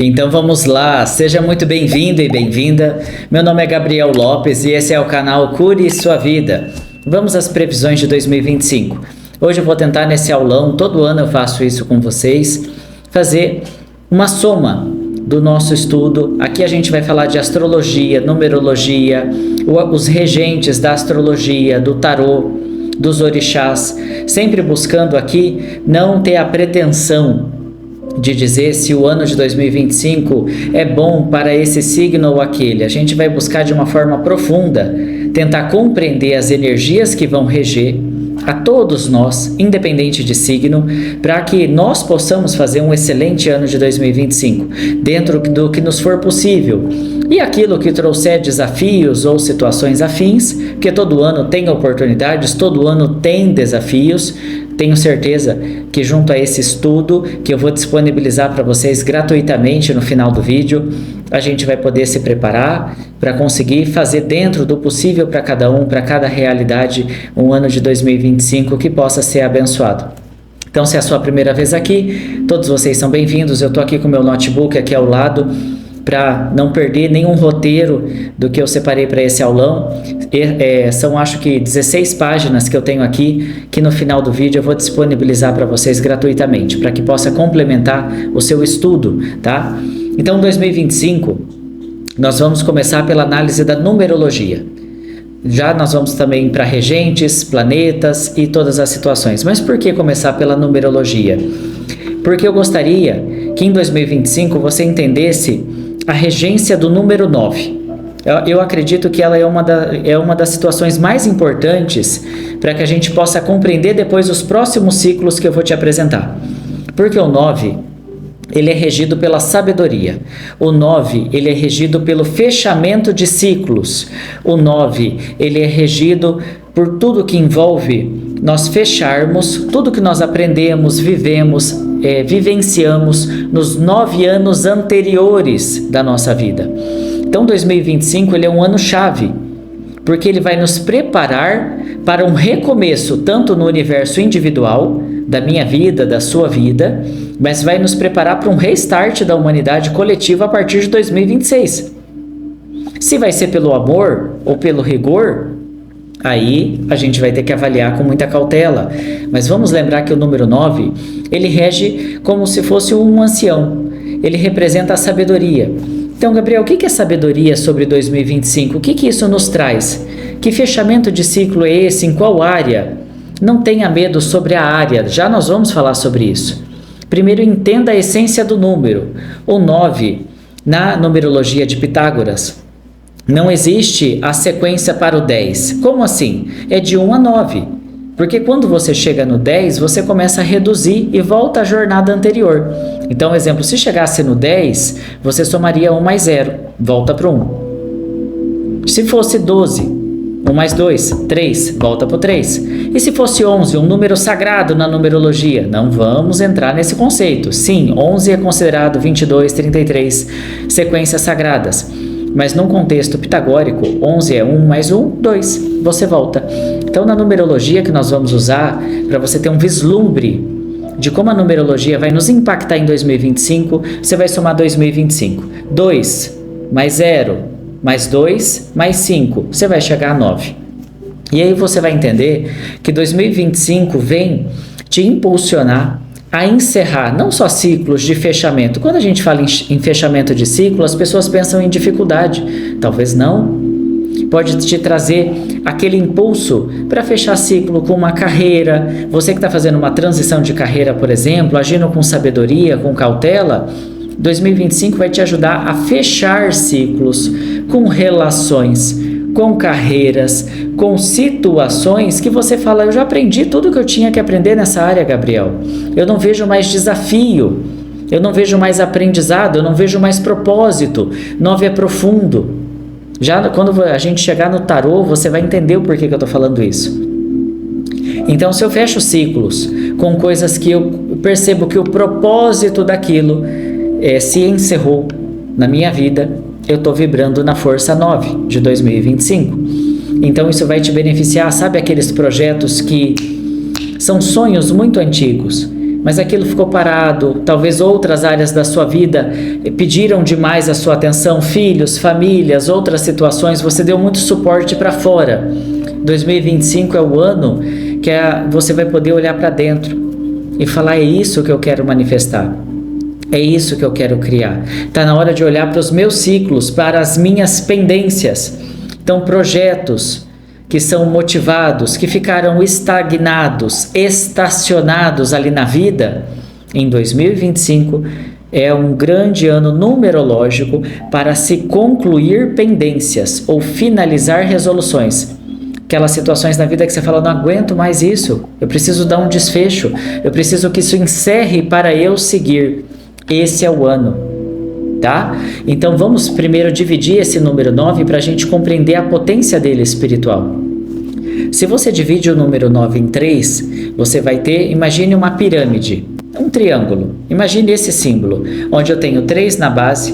Então vamos lá, seja muito bem-vindo e bem-vinda. Meu nome é Gabriel Lopes e esse é o canal Cure Sua Vida. Vamos às previsões de 2025. Hoje eu vou tentar nesse aulão, todo ano eu faço isso com vocês, fazer uma soma do nosso estudo. Aqui a gente vai falar de astrologia, numerologia, os regentes da astrologia, do tarô, dos orixás, sempre buscando aqui não ter a pretensão de dizer se o ano de 2025 é bom para esse signo ou aquele. A gente vai buscar de uma forma profunda, tentar compreender as energias que vão reger a todos nós, independente de signo, para que nós possamos fazer um excelente ano de 2025, dentro do que nos for possível. E aquilo que trouxer desafios ou situações afins, porque todo ano tem oportunidades, todo ano tem desafios. Tenho certeza que junto a esse estudo, que eu vou disponibilizar para vocês gratuitamente no final do vídeo, a gente vai poder se preparar para conseguir fazer dentro do possível para cada um, para cada realidade, um ano de 2025 que possa ser abençoado. Então, se é a sua primeira vez aqui, todos vocês são bem-vindos. Eu estou aqui com o meu notebook aqui ao lado, para não perder nenhum roteiro do que eu separei para esse aulão. São acho que 16 páginas que eu tenho aqui, que no final do vídeo eu vou disponibilizar para vocês gratuitamente, para que possa complementar o seu estudo, tá? Então 2025, nós vamos começar pela análise da numerologia. Já nós vamos também para regentes, planetas e todas as situações. Mas por que começar pela numerologia? Porque eu gostaria que em 2025 você entendesse a regência do número 9. Eu acredito que ela é uma das situações mais importantes para que a gente possa compreender depois os próximos ciclos que eu vou te apresentar. Porque o 9, ele é regido pela sabedoria. O 9, ele é regido pelo fechamento de ciclos. O 9, ele é regido por tudo que envolve nós fecharmos tudo que nós aprendemos, vivemos, vivenciamos nos 9 anos anteriores da nossa vida. Então 2025 ele é um ano chave, porque ele vai nos preparar para um recomeço, tanto no universo individual, da minha vida, da sua vida, mas vai nos preparar para um restart da humanidade coletiva a partir de 2026. Se vai ser pelo amor ou pelo rigor, aí a gente vai ter que avaliar com muita cautela. Mas vamos lembrar que o número 9, ele rege como se fosse um ancião. Ele representa a sabedoria. Então, Gabriel, o que é sabedoria sobre 2025? O que isso nos traz? Que fechamento de ciclo é esse? Em qual área? Não tenha medo sobre a área, já nós vamos falar sobre isso. Primeiro, entenda a essência do número. O 9, na numerologia de Pitágoras, não existe a sequência para o 10. Como assim? É de 1 a 9. Porque quando você chega no 10, você começa a reduzir e volta à jornada anterior. Então, exemplo, se chegasse no 10, você somaria 1 mais 0, volta para o 1. Se fosse 12, 1 mais 2, 3, volta para o 3. E se fosse 11, um número sagrado na numerologia? Não vamos entrar nesse conceito. Sim, 11 é considerado 22, 33 sequências sagradas. Mas num contexto pitagórico, 11 é 1 mais 1, 2, você volta. Então, na numerologia que nós vamos usar, para você ter um vislumbre de como a numerologia vai nos impactar em 2025, você vai somar 2025. 2 mais 0, mais 2, mais 5, você vai chegar a 9. E aí você vai entender que 2025 vem te impulsionar a encerrar não só ciclos de fechamento. Quando a gente fala em fechamento de ciclo, as pessoas pensam em dificuldade. Talvez não. Pode te trazer aquele impulso para fechar ciclo com uma carreira. Você que está fazendo uma transição de carreira, por exemplo, agindo com sabedoria, com cautela, 2025 vai te ajudar a fechar ciclos com relações, com carreiras, com situações que você fala, eu já aprendi tudo que eu tinha que aprender nessa área, Gabriel. Eu não vejo mais desafio, eu não vejo mais aprendizado, eu não vejo mais propósito. 9 é profundo. Já quando a gente chegar no tarô, você vai entender o porquê que eu estou falando isso. Então, se eu fecho ciclos com coisas que eu percebo que o propósito daquilo se encerrou na minha vida, eu estou vibrando na força 9 de 2025. Então isso vai te beneficiar, sabe aqueles projetos que são sonhos muito antigos, mas aquilo ficou parado. Talvez outras áreas da sua vida pediram demais a sua atenção, filhos, famílias, outras situações, você deu muito suporte para fora. 2025 é o ano que você vai poder olhar para dentro e falar: é isso que eu quero manifestar, é isso que eu quero criar. Está na hora de olhar para os meus ciclos, para as minhas pendências. Então, projetos que são motivados, que ficaram estagnados, estacionados ali na vida, em 2025 é um grande ano numerológico para se concluir pendências ou finalizar resoluções. Aquelas situações na vida que você fala: não aguento mais isso, eu preciso dar um desfecho, eu preciso que isso encerre para eu seguir. Esse é o ano, tá? Então vamos primeiro dividir esse número 9 para a gente compreender a potência dele espiritual. Se você divide o número 9 em 3, você vai ter, imagine uma pirâmide, um triângulo. Imagine esse símbolo, onde eu tenho 3 na base,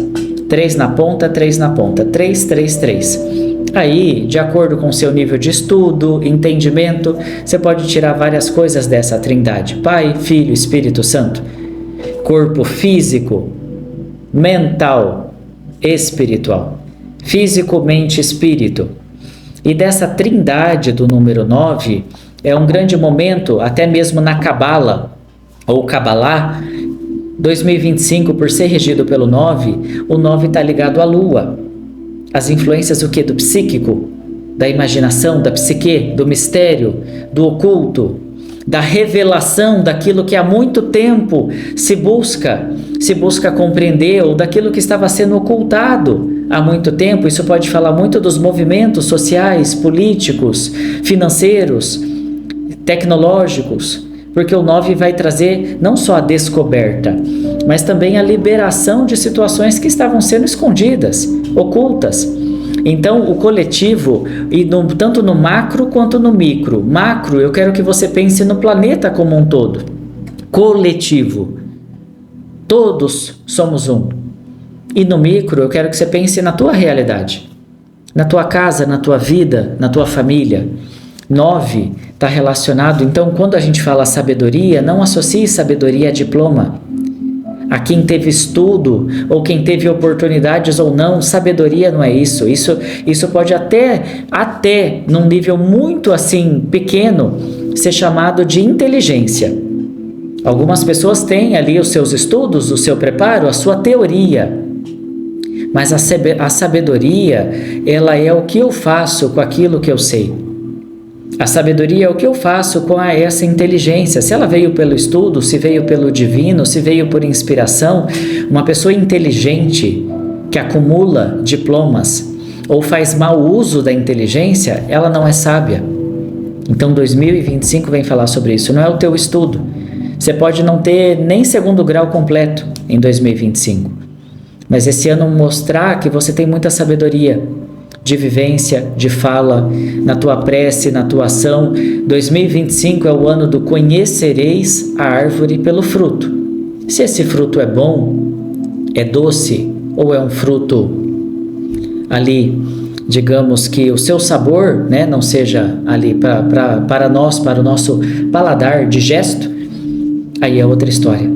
3 na ponta, 3 na ponta, 3, 3, 3. Aí, de acordo com o seu nível de estudo, entendimento, você pode tirar várias coisas dessa trindade: Pai, Filho, Espírito Santo. Corpo físico, mental, espiritual. Físico, mente, espírito. E dessa trindade do número 9, é um grande momento, até mesmo na Cabala, ou Cabalá, 2025, por ser regido pelo 9, o 9 está ligado à Lua. As influências do quê? Do psíquico, da imaginação, da psique, do mistério, do oculto, da revelação daquilo que há muito tempo se busca compreender, ou daquilo que estava sendo ocultado há muito tempo. Isso pode falar muito dos movimentos sociais, políticos, financeiros, tecnológicos, porque o 9 vai trazer não só a descoberta, mas também a liberação de situações que estavam sendo escondidas, ocultas. Então, o coletivo, tanto no macro quanto no micro. Macro, eu quero que você pense no planeta como um todo. Coletivo, todos somos um. E no micro, eu quero que você pense na tua realidade, na tua casa, na tua vida, na tua família. 9 está relacionado, então, quando a gente fala sabedoria, não associe sabedoria a diploma. A quem teve estudo, ou quem teve oportunidades ou não, sabedoria não é isso. Isso pode até num nível muito assim pequeno, ser chamado de inteligência. Algumas pessoas têm ali os seus estudos, o seu preparo, a sua teoria. Mas a sabedoria, ela é o que eu faço com aquilo que eu sei. A sabedoria é o que eu faço com essa inteligência. Se ela veio pelo estudo, se veio pelo divino, se veio por inspiração, uma pessoa inteligente que acumula diplomas ou faz mau uso da inteligência, ela não é sábia. Então 2025 vem falar sobre isso. Não é o teu estudo. Você pode não ter nem 2º grau completo em 2025. Mas esse ano mostrar que você tem muita sabedoria de vivência, de fala, na tua prece, na tua ação. 2025 é o ano do conhecereis a árvore pelo fruto. Se esse fruto é bom, é doce, ou é um fruto ali, digamos que o seu sabor, né, não seja ali para nós, para o nosso paladar digesto, aí é outra história.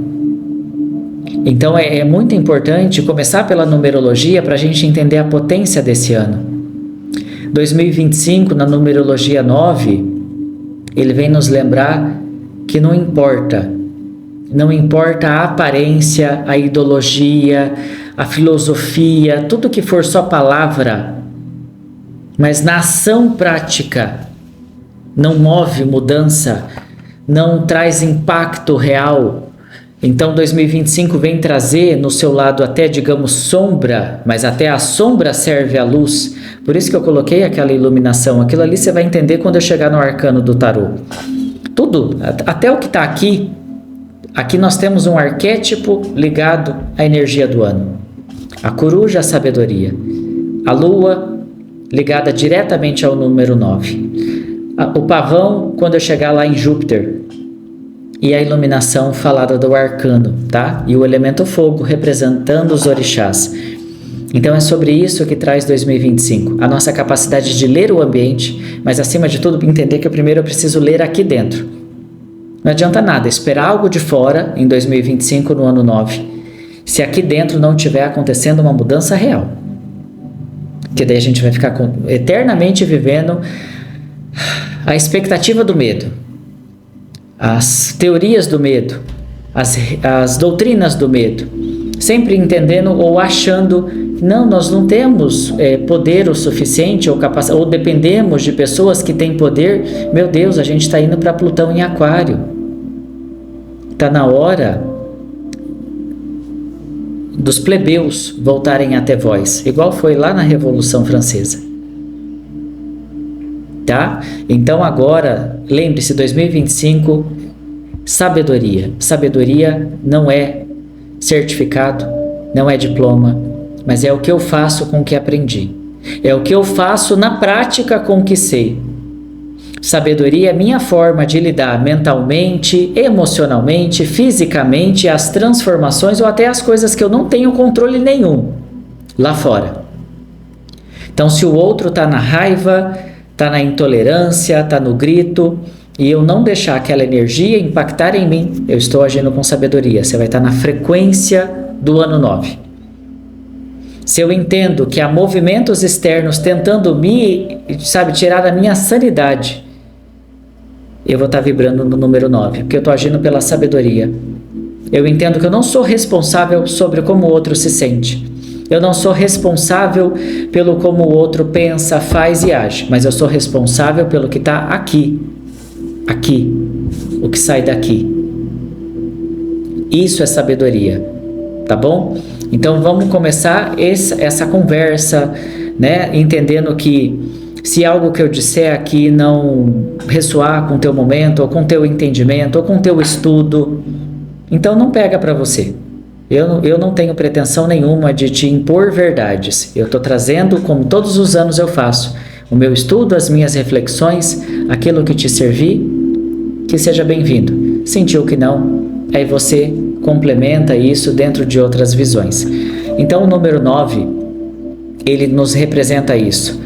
Então é muito importante começar pela numerologia para a gente entender a potência desse ano. 2025, na numerologia 9, ele vem nos lembrar que não importa a aparência, a ideologia, a filosofia, tudo que for só palavra, mas na ação prática não move mudança, não traz impacto real. Então 2025 vem trazer no seu lado até, digamos, sombra, mas até a sombra serve à luz. Por isso que eu coloquei aquela iluminação. Aquilo ali você vai entender quando eu chegar no arcano do tarô. Tudo, até o que está aqui. Aqui nós temos um arquétipo ligado à energia do ano. A coruja, a sabedoria. A lua, ligada diretamente ao número 9. O pavão, quando eu chegar lá em Júpiter. E a iluminação falada do arcano, tá? E o elemento fogo representando os orixás. Então é sobre isso que traz 2025. A nossa capacidade de ler o ambiente, mas acima de tudo entender que primeiro eu preciso ler aqui dentro. Não adianta nada esperar algo de fora em 2025, no ano 9, se aqui dentro não estiver acontecendo uma mudança real. Que daí a gente vai ficar eternamente vivendo a expectativa do medo, as teorias do medo, as doutrinas do medo, sempre entendendo ou achando, não, nós não temos poder o suficiente ou capacidade, ou dependemos de pessoas que têm poder. Meu Deus, a gente está indo para Plutão em Aquário. Está na hora dos plebeus voltarem a ter voz, igual foi lá na Revolução Francesa. Tá? Então agora, lembre-se, 2025, sabedoria. Sabedoria não é certificado, não é diploma, mas é o que eu faço com o que aprendi. É o que eu faço na prática com o que sei. Sabedoria é minha forma de lidar mentalmente, emocionalmente, fisicamente, as transformações ou até as coisas que eu não tenho controle nenhum lá fora. Então, se o outro está na raiva, está na intolerância, está no grito, e eu não deixar aquela energia impactar em mim, eu estou agindo com sabedoria. Você vai estar na frequência do ano 9. Se eu entendo que há movimentos externos tentando me, tirar da minha sanidade, eu vou estar vibrando no número 9, porque eu estou agindo pela sabedoria. Eu entendo que eu não sou responsável sobre como o outro se sente. Eu não sou responsável pelo como o outro pensa, faz e age, mas eu sou responsável pelo que está aqui. Aqui, o que sai daqui. Isso é sabedoria, tá bom? Então vamos começar essa conversa, né? Entendendo que se algo que eu disser aqui não ressoar com o teu momento, ou com o teu entendimento, ou com o teu estudo, então não pega para você. Eu não tenho pretensão nenhuma de te impor verdades. Eu estou trazendo, como todos os anos eu faço, o meu estudo, as minhas reflexões, aquilo que te servir, que seja bem-vindo. Sentiu que não, aí você complementa isso dentro de outras visões. Então o número 9, ele nos representa isso.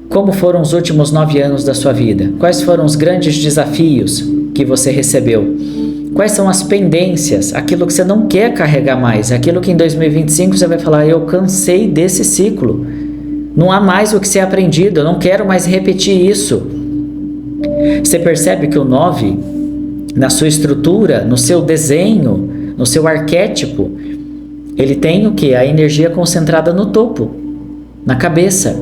Como foram os últimos 9 anos da sua vida? Quais foram os grandes desafios que você recebeu? Quais são as pendências? Aquilo que você não quer carregar mais, aquilo que em 2025 você vai falar, eu cansei desse ciclo. Não há mais o que ser aprendido, eu não quero mais repetir isso. Você percebe que o 9, na sua estrutura, no seu desenho, no seu arquétipo, ele tem o quê? A energia concentrada no topo, na cabeça.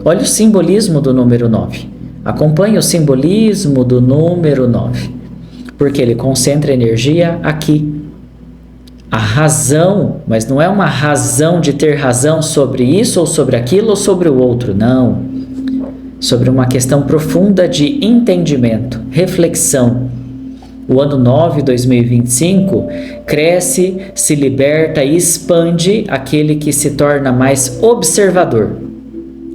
Olha o simbolismo do número 9. Acompanhe o simbolismo do número 9. Porque ele concentra energia aqui. A razão, mas não é uma razão de ter razão sobre isso ou sobre aquilo ou sobre o outro, não. Sobre uma questão profunda de entendimento, reflexão. O ano 9, 2025, cresce, se liberta e expande aquele que se torna mais observador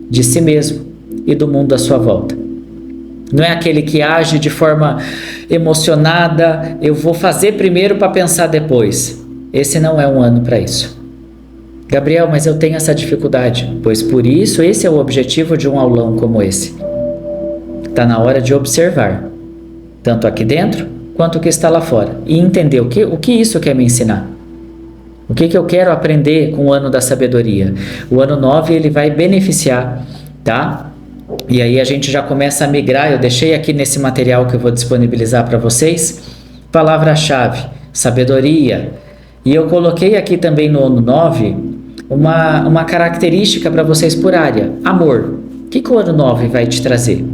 de si mesmo e do mundo à sua volta. Não é aquele que age de forma emocionada, eu vou fazer primeiro para pensar depois. Esse não é um ano para isso. Gabriel, mas eu tenho essa dificuldade. Pois por isso, esse é o objetivo de um aulão como esse. Está na hora de observar, tanto aqui dentro, quanto o que está lá fora. E entender o que isso quer me ensinar. O que eu quero aprender com o ano da sabedoria? O ano 9, ele vai beneficiar, tá? E aí a gente já começa a migrar. Eu deixei aqui nesse material que eu vou disponibilizar para vocês, palavra-chave, sabedoria. E eu coloquei aqui também no ano 9, uma característica para vocês por área, amor. O que o ano 9 vai te trazer?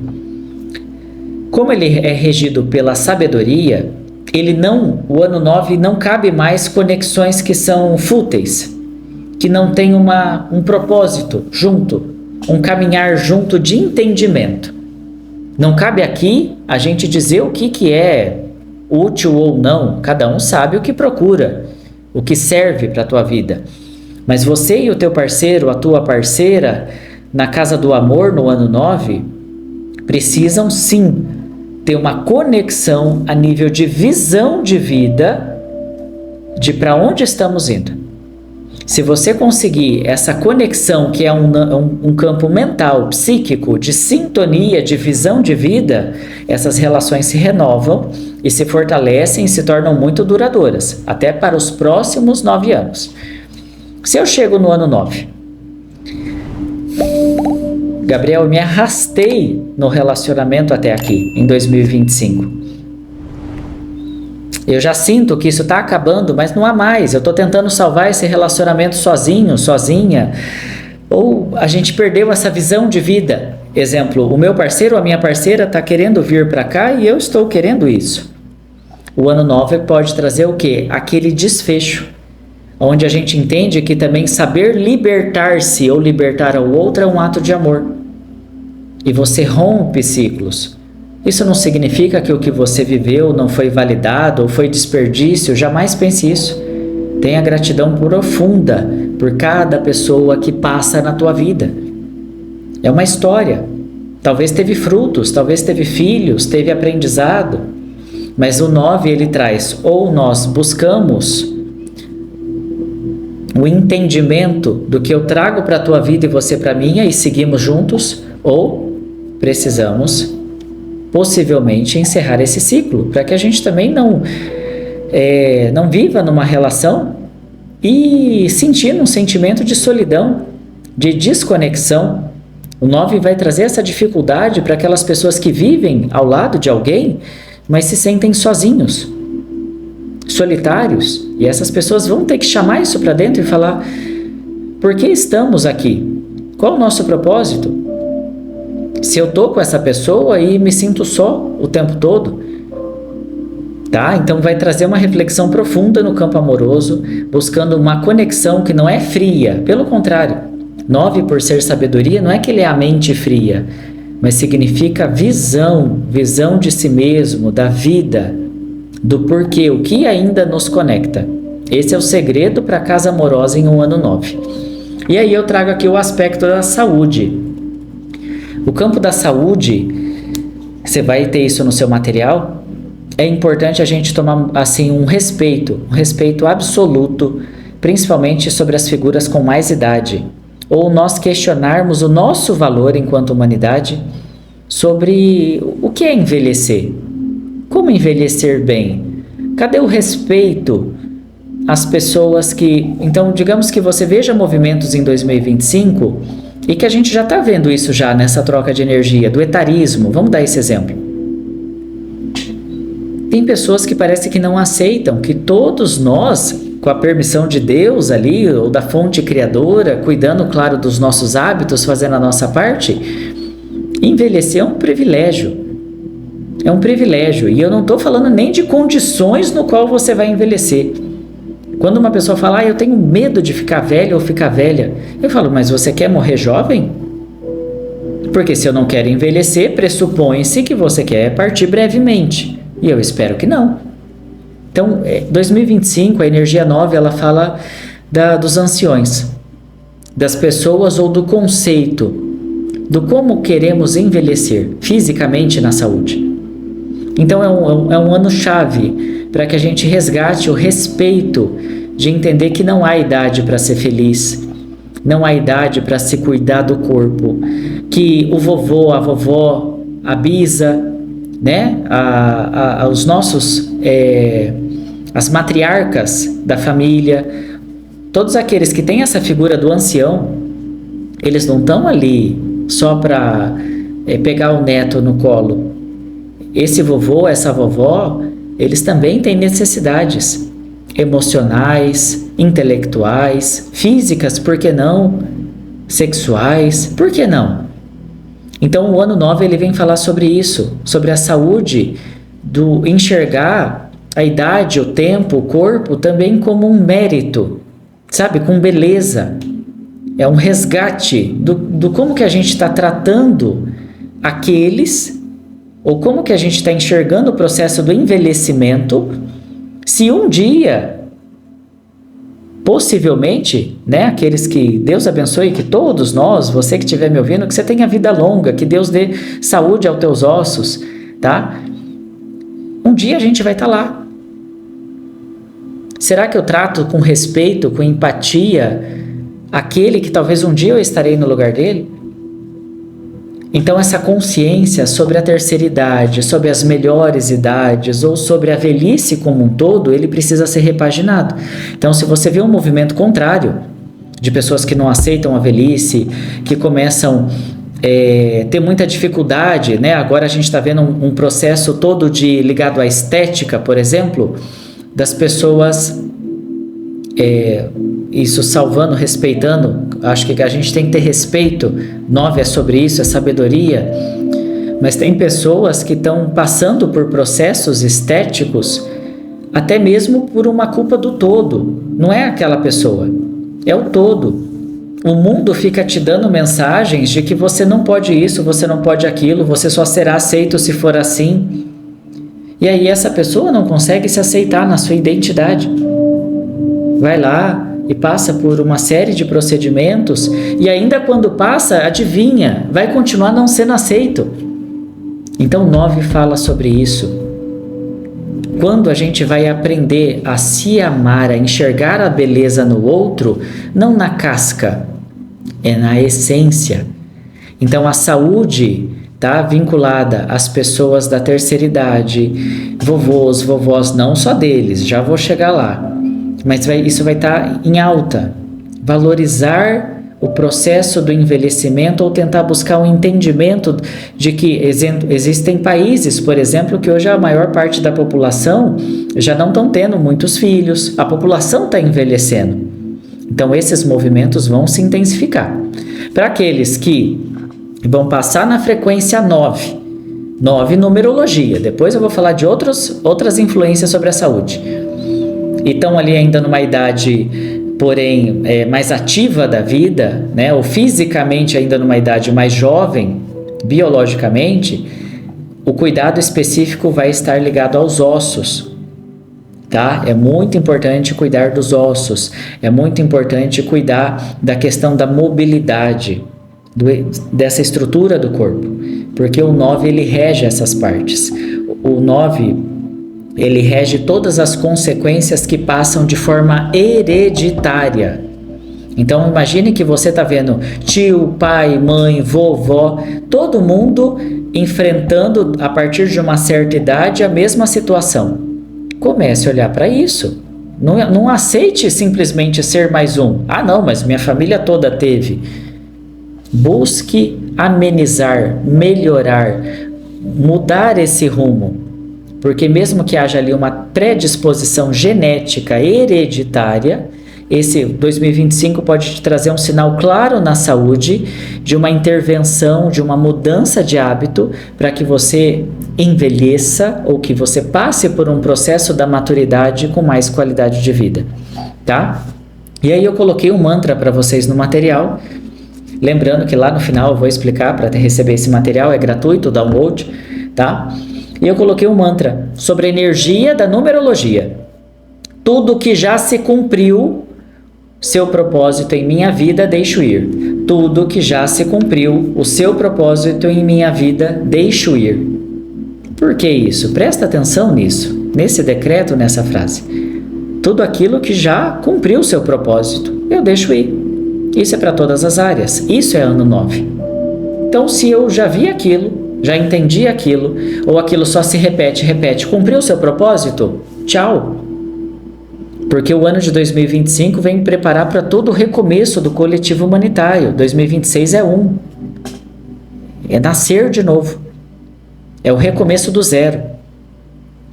Como ele é regido pela sabedoria, o ano 9 não cabe mais conexões que são fúteis, que não tem um propósito junto, um caminhar junto de entendimento. Não cabe aqui a gente dizer o que é útil ou não, cada um sabe o que procura, o que serve para a tua vida. Mas você e o teu parceiro, a tua parceira, na casa do amor no ano 9, precisam sim ter uma conexão a nível de visão de vida, de para onde estamos indo. Se você conseguir essa conexão, que é um campo mental, psíquico, de sintonia, de visão de vida, essas relações se renovam e se fortalecem e se tornam muito duradouras, até para os próximos 9 anos. Se eu chego no ano 9, Gabriel, eu me arrastei no relacionamento até aqui, em 2025. Eu já sinto que isso está acabando, mas não há mais. Eu estou tentando salvar esse relacionamento sozinho, sozinha. Ou a gente perdeu essa visão de vida. Exemplo, o meu parceiro ou a minha parceira está querendo vir para cá e eu estou querendo isso. O ano 9 pode trazer o quê? Aquele desfecho, onde a gente entende que também saber libertar-se ou libertar ao outro é um ato de amor. E você rompe ciclos. Isso não significa que o que você viveu não foi validado ou foi desperdício, jamais pense isso. Tenha gratidão profunda por cada pessoa que passa na tua vida. É uma história. Talvez teve frutos, talvez teve filhos, teve aprendizado. Mas o 9 ele traz, ou nós buscamos o entendimento do que eu trago para a tua vida e você para a minha e seguimos juntos, ou precisamos possivelmente encerrar esse ciclo, para que a gente também não viva numa relação e sentindo um sentimento de solidão, de desconexão. O 9 vai trazer essa dificuldade para aquelas pessoas que vivem ao lado de alguém, mas se sentem sozinhos, solitários, e essas pessoas vão ter que chamar isso para dentro e falar: por que estamos aqui? Qual o nosso propósito? Se eu estou com essa pessoa e me sinto só o tempo todo, tá? Então vai trazer uma reflexão profunda no campo amoroso, buscando uma conexão que não é fria, pelo contrário. 9, por ser sabedoria, não é que ele é a mente fria, mas significa visão de si mesmo, da vida, do porquê, o que ainda nos conecta. Esse é o segredo para a casa amorosa em um ano 9. E aí eu trago aqui o aspecto da saúde. O campo da saúde, você vai ter isso no seu material, é importante a gente tomar assim um respeito absoluto, principalmente sobre as figuras com mais idade, ou nós questionarmos o nosso valor enquanto humanidade sobre o que é envelhecer, como envelhecer bem, cadê o respeito às pessoas que... Então, digamos que você veja movimentos em 2025 e que a gente já está vendo isso já nessa troca de energia, do etarismo. Vamos dar esse exemplo. Tem pessoas que parece que não aceitam que todos nós, com a permissão de Deus ali, ou da fonte criadora, cuidando, claro, dos nossos hábitos, fazendo a nossa parte, envelhecer é um privilégio. É um privilégio. E eu não estou falando nem de condições no qual você vai envelhecer. Quando uma pessoa fala, eu tenho medo de ficar velho ou ficar velha, eu falo, mas você quer morrer jovem? Porque se eu não quero envelhecer, pressupõe-se que você quer partir brevemente. E eu espero que não. Então, 2025, a energia 9, ela fala dos anciões, das pessoas ou do conceito, do como queremos envelhecer fisicamente na saúde. Então, é um ano-chave para que a gente resgate o respeito de entender que não há idade para ser feliz, não há idade para se cuidar do corpo, que o vovô, a vovó, a bisa, né, os nossos, as matriarcas da família, todos aqueles que têm essa figura do ancião, eles não estão ali só para pegar o neto no colo. Esse vovô, essa vovó, eles também têm necessidades emocionais, intelectuais, físicas, por que não? Sexuais, por que não? Então o ano 9 ele vem falar sobre isso, sobre a saúde, do enxergar a idade, o tempo, o corpo também como um mérito, sabe? Com beleza. É um resgate do como que a gente está tratando aqueles, ou como que a gente está enxergando o processo do envelhecimento, se um dia, possivelmente, né, aqueles que Deus abençoe, que todos nós, você que estiver me ouvindo, que você tenha vida longa, que Deus dê saúde aos teus ossos, tá? Um dia a gente vai estar lá. Será que eu trato com respeito, com empatia, aquele que talvez um dia eu estarei no lugar dele? Então essa consciência sobre a terceira idade, sobre as melhores idades ou sobre a velhice como um todo, ele precisa ser repaginado. Então se você vê um movimento contrário, de pessoas que não aceitam a velhice, que começam ter muita dificuldade, né? Agora a gente está vendo um processo todo ligado à estética, por exemplo, das pessoas, isso salvando, respeitando. Acho que a gente tem que ter respeito. 9 é sobre isso, é sabedoria. Mas tem pessoas que estão passando por processos estéticos, até mesmo por uma culpa do todo. Não é aquela pessoa, é o todo. O mundo fica te dando mensagens de que você não pode isso, você não pode aquilo, você só será aceito se for assim. E aí essa pessoa não consegue se aceitar na sua identidade. Vai lá e passa por uma série de procedimentos e ainda quando passa, adivinha, vai continuar não sendo aceito. Então 9 fala sobre isso. Quando a gente vai aprender a se amar, a enxergar a beleza no outro, não na casca, é na essência. Então a saúde está vinculada às pessoas da terceira idade, vovôs, vovós, não só deles, já vou chegar lá. Mas isso vai estar em alta. Valorizar o processo do envelhecimento ou tentar buscar um entendimento de que existem países, por exemplo, que hoje a maior parte da população já não estão tendo muitos filhos, a população está envelhecendo. Então esses movimentos vão se intensificar. Para aqueles que vão passar na frequência 9 numerologia, depois eu vou falar de outras influências sobre a saúde, e estão ali ainda numa idade, porém, mais ativa da vida, né? Ou fisicamente ainda numa idade mais jovem, biologicamente, o cuidado específico vai estar ligado aos ossos, tá? É muito importante cuidar dos ossos, é muito importante cuidar da questão da mobilidade, dessa estrutura do corpo, porque o 9 ele rege essas partes. O 9 ele rege todas as consequências que passam de forma hereditária. Então imagine que você está vendo tio, pai, mãe, vovó, todo mundo enfrentando a partir de uma certa idade a mesma situação. Comece a olhar para isso. Não aceite simplesmente ser mais um. Ah não, mas minha família toda teve. Busque amenizar, melhorar, mudar esse rumo. Porque mesmo que haja ali uma predisposição genética hereditária, esse 2025 pode te trazer um sinal claro na saúde de uma intervenção, de uma mudança de hábito para que você envelheça ou que você passe por um processo da maturidade com mais qualidade de vida, tá? E aí eu coloquei um mantra para vocês no material, lembrando que lá no final eu vou explicar para receber esse material, é gratuito o download, tá? E eu coloquei um mantra sobre a energia da numerologia. Tudo que já se cumpriu, seu propósito em minha vida, deixo ir. Tudo que já se cumpriu, o seu propósito em minha vida, deixo ir. Por que isso? Presta atenção nisso, nesse decreto, nessa frase. Tudo aquilo que já cumpriu o seu propósito, eu deixo ir. Isso é para todas as áreas. Isso é ano 9. Então, se eu já vi aquilo, já entendi aquilo, ou aquilo só se repete, cumpriu o seu propósito? Tchau! Porque o ano de 2025 vem preparar para todo o recomeço do coletivo humanitário. 2026 é é nascer de novo, é o recomeço do zero.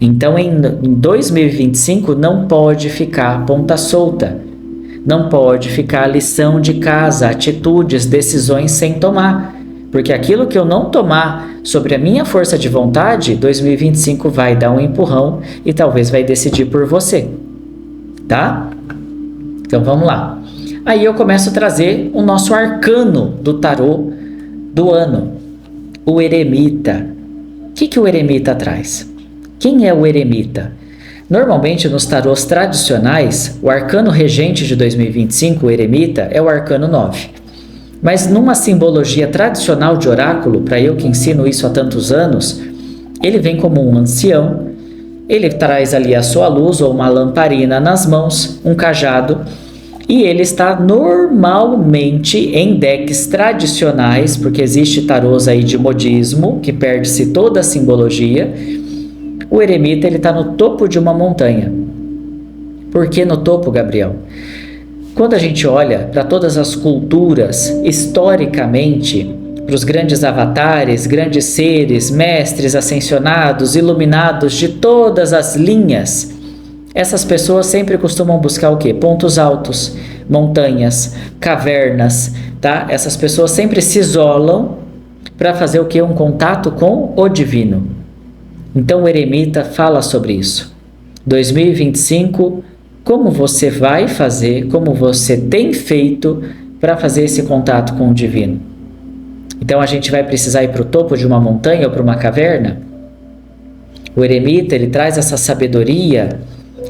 Então em 2025 não pode ficar ponta solta, não pode ficar lição de casa, atitudes, decisões sem tomar. Porque aquilo que eu não tomar sobre a minha força de vontade, 2025 vai dar um empurrão e talvez vai decidir por você. Tá? Então vamos lá. Aí eu começo a trazer o nosso arcano do tarô do ano, o eremita. O que o eremita traz? Quem é o eremita? Normalmente nos tarôs tradicionais, o arcano regente de 2025, o eremita, é o arcano 9. Mas numa simbologia tradicional de oráculo, para eu que ensino isso há tantos anos, ele vem como um ancião, ele traz ali a sua luz ou uma lamparina nas mãos, um cajado, E ele está normalmente em decks tradicionais, porque existe tarôs aí de modismo, que perde-se toda a simbologia. O eremita está no topo de uma montanha. Por que no topo, Gabriel? Quando a gente olha para todas as culturas, historicamente, para os grandes avatares, grandes seres, mestres ascensionados, iluminados de todas as linhas, essas pessoas sempre costumam buscar o quê? Pontos altos, montanhas, cavernas, tá? Essas pessoas sempre se isolam para fazer o quê? Um contato com o divino. Então o eremita fala sobre isso. 2025, como você vai fazer, como você tem feito para fazer esse contato com o divino? Então a gente vai precisar ir para o topo de uma montanha ou para uma caverna? O eremita, ele traz essa sabedoria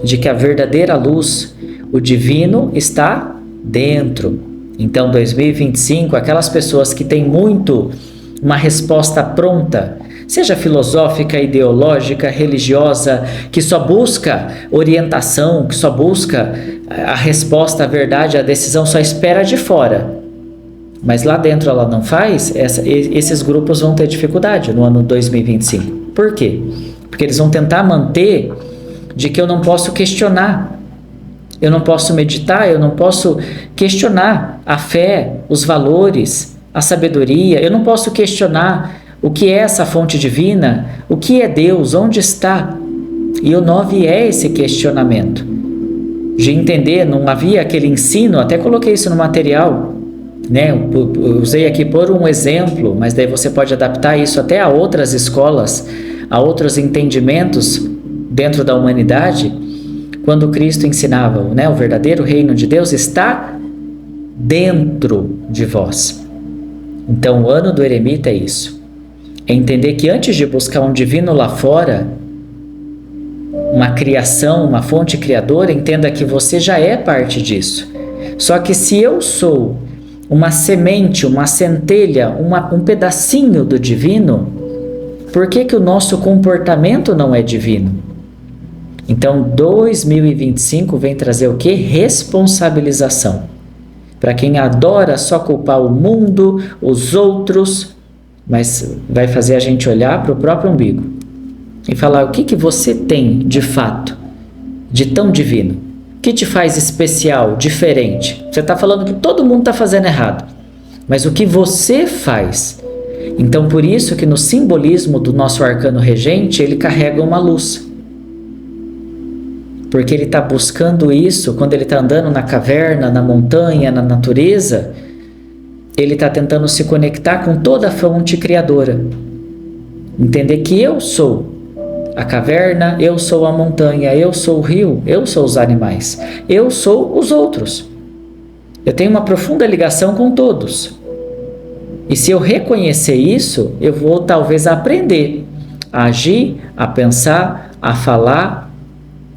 de que a verdadeira luz, o divino, está dentro. Então 2025, aquelas pessoas que têm muito uma resposta pronta, seja filosófica, ideológica, religiosa, que só busca orientação, que só busca a resposta, a verdade, a decisão, só espera de fora, mas lá dentro ela não faz, esses grupos vão ter dificuldade no ano 2025. Por quê? Porque eles vão tentar manter de que eu não posso questionar, eu não posso meditar, eu não posso questionar a fé, os valores, a sabedoria, eu não posso questionar o que é essa fonte divina, o que é Deus, onde está? E o 9 é esse questionamento. De entender, não havia aquele ensino, até coloquei isso no material, né? Eu usei aqui por um exemplo, mas daí você pode adaptar isso até a outras escolas, a outros entendimentos dentro da humanidade, quando Cristo ensinava, né? O verdadeiro reino de Deus está dentro de vós. Então o ano do eremita é isso. É entender que antes de buscar um divino lá fora, uma criação, uma fonte criadora, entenda que você já é parte disso. Só que se eu sou uma semente, uma centelha, um pedacinho do divino, por que que o nosso comportamento não é divino? Então 2025 vem trazer o quê? Responsabilização. Para quem adora só culpar o mundo, os outros, mas vai fazer a gente olhar para o próprio umbigo e falar o que que você tem de fato, de tão divino, o que te faz especial, diferente. Você está falando que todo mundo está fazendo errado, mas o que você faz? Então por isso que no simbolismo do nosso arcano regente ele carrega uma luz, porque ele está buscando isso quando ele está andando na caverna, na montanha, na natureza. Ele está tentando se conectar com toda a fonte criadora. Entender que eu sou a caverna, eu sou a montanha, eu sou o rio, eu sou os animais, eu sou os outros. Eu tenho uma profunda ligação com todos. E se eu reconhecer isso, eu vou talvez aprender a agir, a pensar, a falar,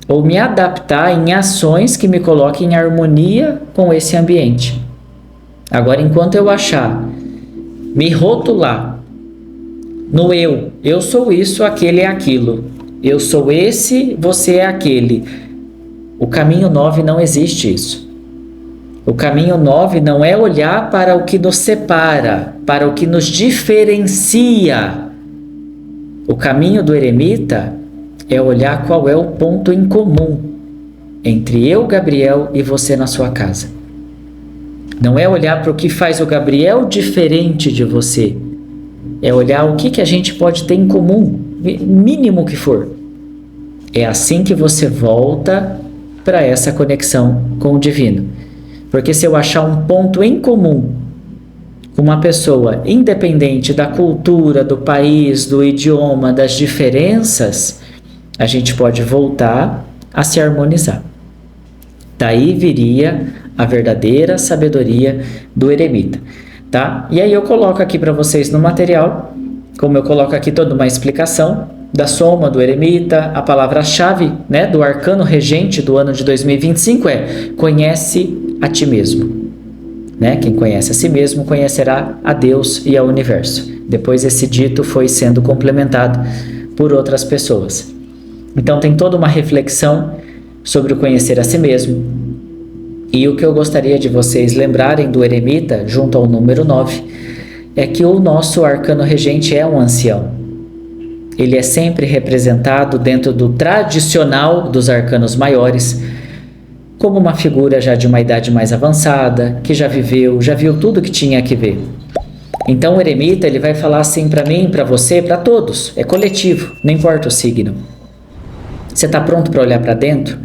ou me adaptar em ações que me coloquem em harmonia com esse ambiente. Agora, enquanto eu achar, me rotular no eu sou isso, aquele é aquilo, eu sou esse, você é aquele. O caminho 9 não existe isso. O caminho 9 não é olhar para o que nos separa, para o que nos diferencia. O caminho do eremita é olhar qual é o ponto em comum entre eu, Gabriel, e você na sua casa. Não é olhar para o que faz o Gabriel diferente de você. É olhar o que a gente pode ter em comum, mínimo que for. É assim que você volta para essa conexão com o divino. Porque se eu achar um ponto em comum com uma pessoa, independente da cultura, do país, do idioma, das diferenças, a gente pode voltar a se harmonizar. Daí viria a verdadeira sabedoria do eremita, tá? E aí eu coloco aqui para vocês no material, como eu coloco aqui toda uma explicação da soma do eremita, a palavra-chave, né, do arcano regente do ano de 2025 é: conhece a ti mesmo, né? Quem conhece a si mesmo conhecerá a Deus e ao universo. Depois esse dito foi sendo complementado por outras pessoas. Então tem toda uma reflexão sobre o conhecer a si mesmo, E o que eu gostaria de vocês lembrarem do eremita, junto ao número 9, é que o nosso arcano regente é um ancião. Ele é sempre representado dentro do tradicional dos arcanos maiores, como uma figura já de uma idade mais avançada, que já viveu, já viu tudo que tinha que ver. Então o eremita, ele vai falar assim para mim, para você, para todos, é coletivo, não importa o signo. Você está pronto para olhar para dentro?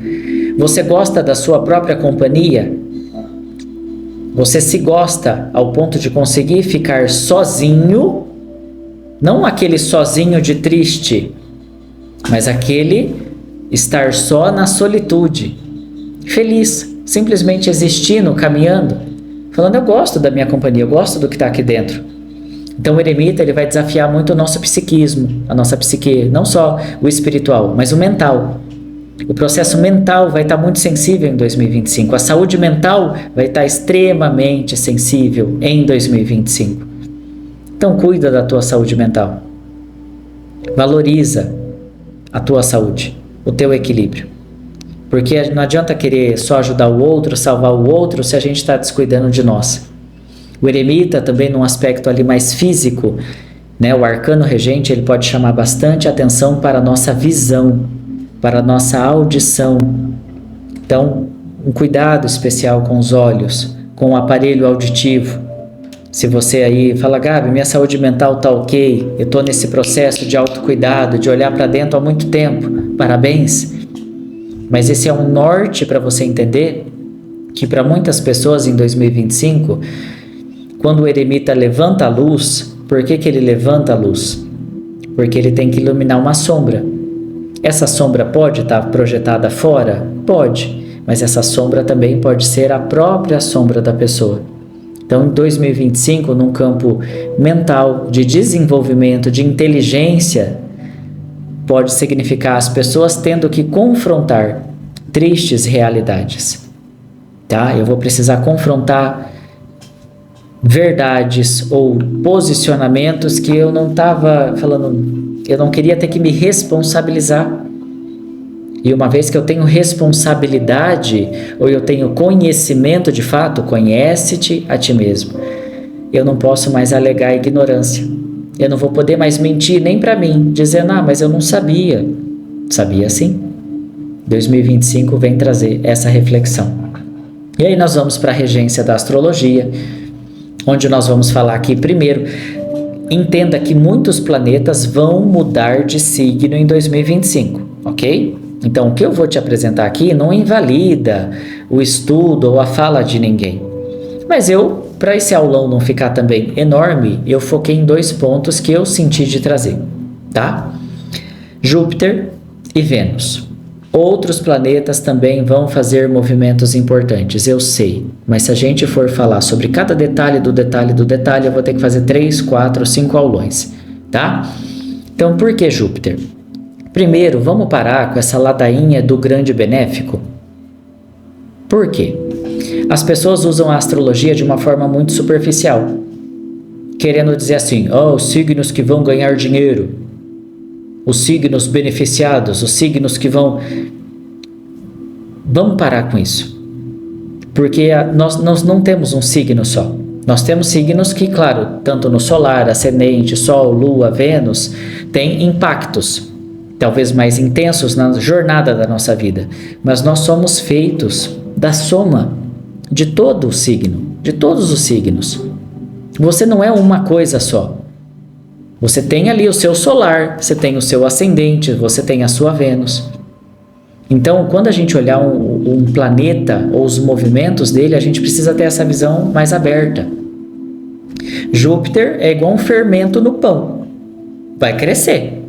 Você gosta da sua própria companhia? Você se gosta ao ponto de conseguir ficar sozinho? Não aquele sozinho de triste, mas aquele estar só na solitude, feliz, simplesmente existindo, caminhando, falando, eu gosto da minha companhia, eu gosto do que está aqui dentro. Então o eremita, ele vai desafiar muito o nosso psiquismo, a nossa psique, não só o espiritual, mas o mental. O processo mental vai estar muito sensível em 2025. A saúde mental vai estar extremamente sensível em 2025. Então cuida da tua saúde mental. Valoriza a tua saúde, o teu equilíbrio. Porque não adianta querer só ajudar o outro, salvar o outro, se a gente está descuidando de nós. O eremita também num aspecto ali mais físico, né? O arcano regente, ele pode chamar bastante atenção para a nossa visão, para a nossa audição. Então, um cuidado especial com os olhos, com o aparelho auditivo. Se você aí fala, Gabi, minha saúde mental está ok, eu estou nesse processo de autocuidado, de olhar para dentro há muito tempo, parabéns. Mas esse é um norte para você entender que para muitas pessoas em 2025, quando o eremita levanta a luz, por que ele levanta a luz? Porque ele tem que iluminar uma sombra. Essa sombra pode estar projetada fora? Pode, mas essa sombra também pode ser a própria sombra da pessoa. Então, em 2025, num campo mental, de desenvolvimento, de inteligência, pode significar as pessoas tendo que confrontar tristes realidades. Tá? Eu vou precisar confrontar verdades ou posicionamentos que eu não estava falando, eu não queria ter que me responsabilizar. E uma vez que eu tenho responsabilidade, ou eu tenho conhecimento de fato, conhece-te a ti mesmo, eu não posso mais alegar ignorância. Eu não vou poder mais mentir nem para mim, dizendo, mas eu não sabia. Sabia sim. 2025 vem trazer essa reflexão. E aí nós vamos para a regência da astrologia, onde nós vamos falar aqui primeiro, entenda que muitos planetas vão mudar de signo em 2025, ok? Então o que eu vou te apresentar aqui não invalida o estudo ou a fala de ninguém. Mas para esse aulão não ficar também enorme, eu foquei em 2 pontos que eu senti de trazer, tá? Júpiter e Vênus. Outros planetas também vão fazer movimentos importantes, eu sei. Mas se a gente for falar sobre cada detalhe do detalhe do detalhe, eu vou ter que fazer 3, 4, 5 aulões, tá? Então, por que Júpiter? Primeiro, vamos parar com essa ladainha do grande benéfico. Por quê? As pessoas usam a astrologia de uma forma muito superficial, querendo dizer assim, os signos que vão ganhar dinheiro, os signos beneficiados, os signos que vão... Vamos parar com isso, porque nós não temos um signo só. Nós temos signos que, claro, tanto no solar, ascendente, Sol, Lua, Vênus, tem impactos, talvez mais intensos na jornada da nossa vida, mas nós somos feitos da soma de todo o signo, de todos os signos. Você não é uma coisa só. Você tem ali o seu solar, você tem o seu ascendente, você tem a sua Vênus. Então, quando a gente olhar um planeta ou os movimentos dele, a gente precisa ter essa visão mais aberta. Júpiter é igual um fermento no pão. Vai crescer.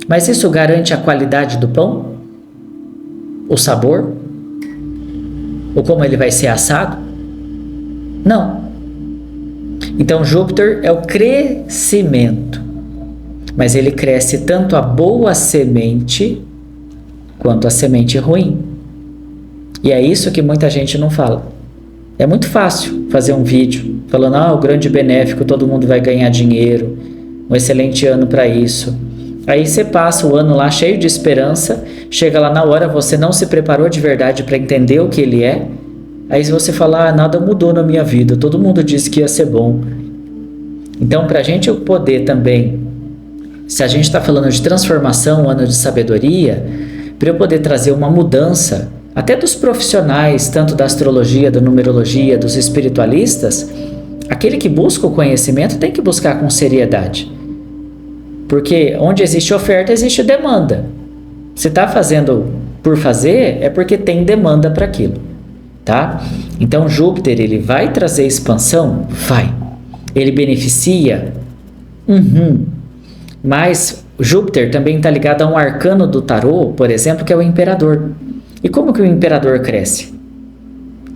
Mas isso garante a qualidade do pão? O sabor? Ou como ele vai ser assado? Não. Então Júpiter é o crescimento, mas ele cresce tanto a boa semente quanto a semente ruim. E é isso que muita gente não fala. É muito fácil fazer um vídeo falando, o grande benéfico, todo mundo vai ganhar dinheiro, um excelente ano para isso. Aí você passa o ano lá cheio de esperança, chega lá na hora, você não se preparou de verdade para entender o que ele é, Aí se você falar, nada mudou na minha vida, todo mundo disse que ia ser bom. Então, para a gente poder também, se a gente está falando de transformação, ano de sabedoria, para eu poder trazer uma mudança, até dos profissionais, tanto da astrologia, da numerologia, dos espiritualistas, aquele que busca o conhecimento tem que buscar com seriedade. Porque onde existe oferta, existe demanda. Se está fazendo por fazer, é porque tem demanda para aquilo, tá? Então Júpiter, ele vai trazer expansão? Vai. Ele beneficia? Mas Júpiter também está ligado a um arcano do tarô, por exemplo, que é o imperador. E como que o imperador cresce?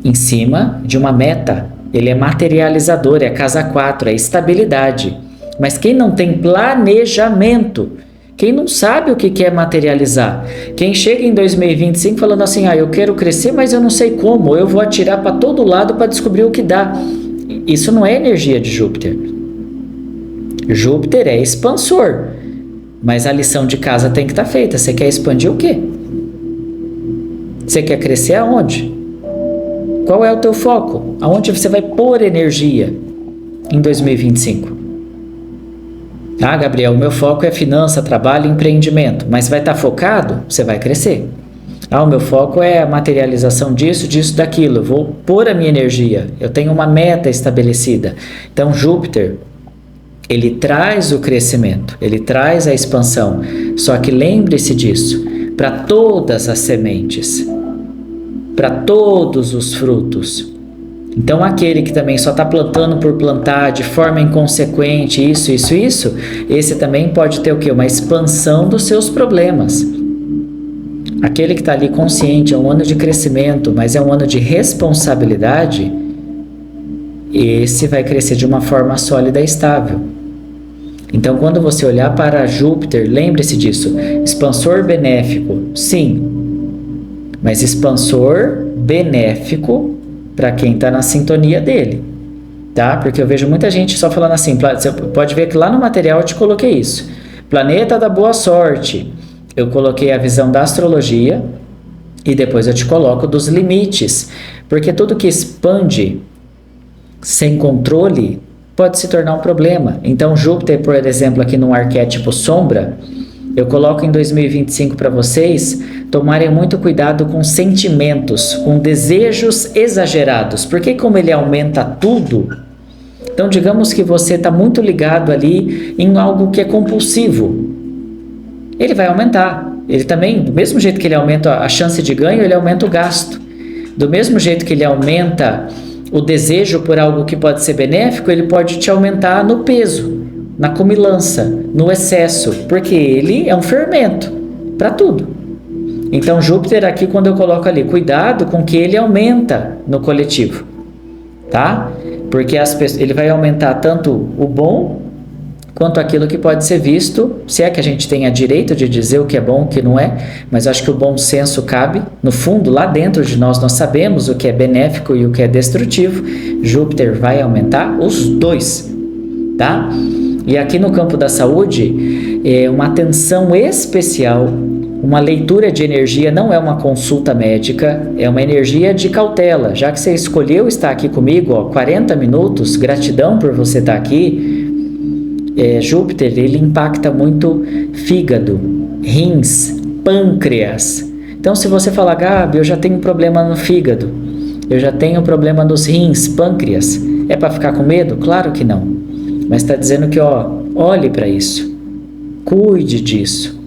Em cima de uma meta. Ele é materializador, é casa 4, é estabilidade. Mas quem não tem planejamento, quem não sabe o que é materializar, quem chega em 2025 falando assim, eu quero crescer, mas eu não sei como, eu vou atirar para todo lado para descobrir o que dá. Isso não é energia de Júpiter. Júpiter é expansor, mas a lição de casa tem que estar feita. Você quer expandir o quê? Você quer crescer aonde? Qual é o teu foco? Aonde você vai pôr energia em 2025? Gabriel, o meu foco é finança, trabalho e empreendimento. Mas vai estar focado? Você vai crescer. O meu foco é a materialização disso, daquilo. Vou pôr a minha energia. Eu tenho uma meta estabelecida. Então, Júpiter, ele traz o crescimento, ele traz a expansão. Só que lembre-se disso, para todas as sementes, para todos os frutos. Então aquele que também só está plantando por plantar, de forma inconsequente, isso, esse também pode ter o quê? Uma expansão dos seus problemas. Aquele que está ali consciente, é um ano de crescimento, mas é um ano de responsabilidade, esse vai crescer de uma forma sólida e estável. Então, quando você olhar para Júpiter, lembre-se disso. Expansor benéfico, sim. Mas expansor benéfico para quem está na sintonia dele. Tá? Porque eu vejo muita gente só falando assim. Você pode ver que lá no material eu te coloquei isso. Planeta da boa sorte. Eu coloquei a visão da astrologia e depois eu te coloco dos limites. Porque tudo que expande sem controle pode se tornar um problema. Então Júpiter, por exemplo, aqui no arquétipo sombra, eu coloco em 2025 para vocês tomarem muito cuidado com sentimentos, com desejos exagerados, porque como ele aumenta tudo, então digamos que você está muito ligado ali em algo que é compulsivo, ele vai aumentar. Ele também, do mesmo jeito que ele aumenta a chance de ganho, ele aumenta o gasto. Do mesmo jeito que ele aumenta o desejo por algo que pode ser benéfico, ele pode te aumentar no peso, na comilança, no excesso, porque ele é um fermento para tudo. Então Júpiter aqui, quando eu coloco ali, cuidado com que ele aumenta no coletivo, tá? Porque ele vai aumentar tanto o bom quanto aquilo que pode ser visto, se é que a gente tem a direito de dizer o que é bom, o que não é, mas acho que o bom senso cabe, no fundo, lá dentro de nós sabemos o que é benéfico e o que é destrutivo. Júpiter vai aumentar os dois, tá? E aqui no campo da saúde, uma atenção especial, uma leitura de energia não é uma consulta médica, é uma energia de cautela. Já que você escolheu estar aqui comigo, 40 minutos, gratidão por você estar aqui. Júpiter, ele impacta muito fígado, rins, pâncreas. Então, se você falar, Gabi, eu já tenho problema no fígado, eu já tenho problema nos rins, pâncreas, é para ficar com medo? Claro que não. Mas está dizendo que, olhe para isso, cuide disso.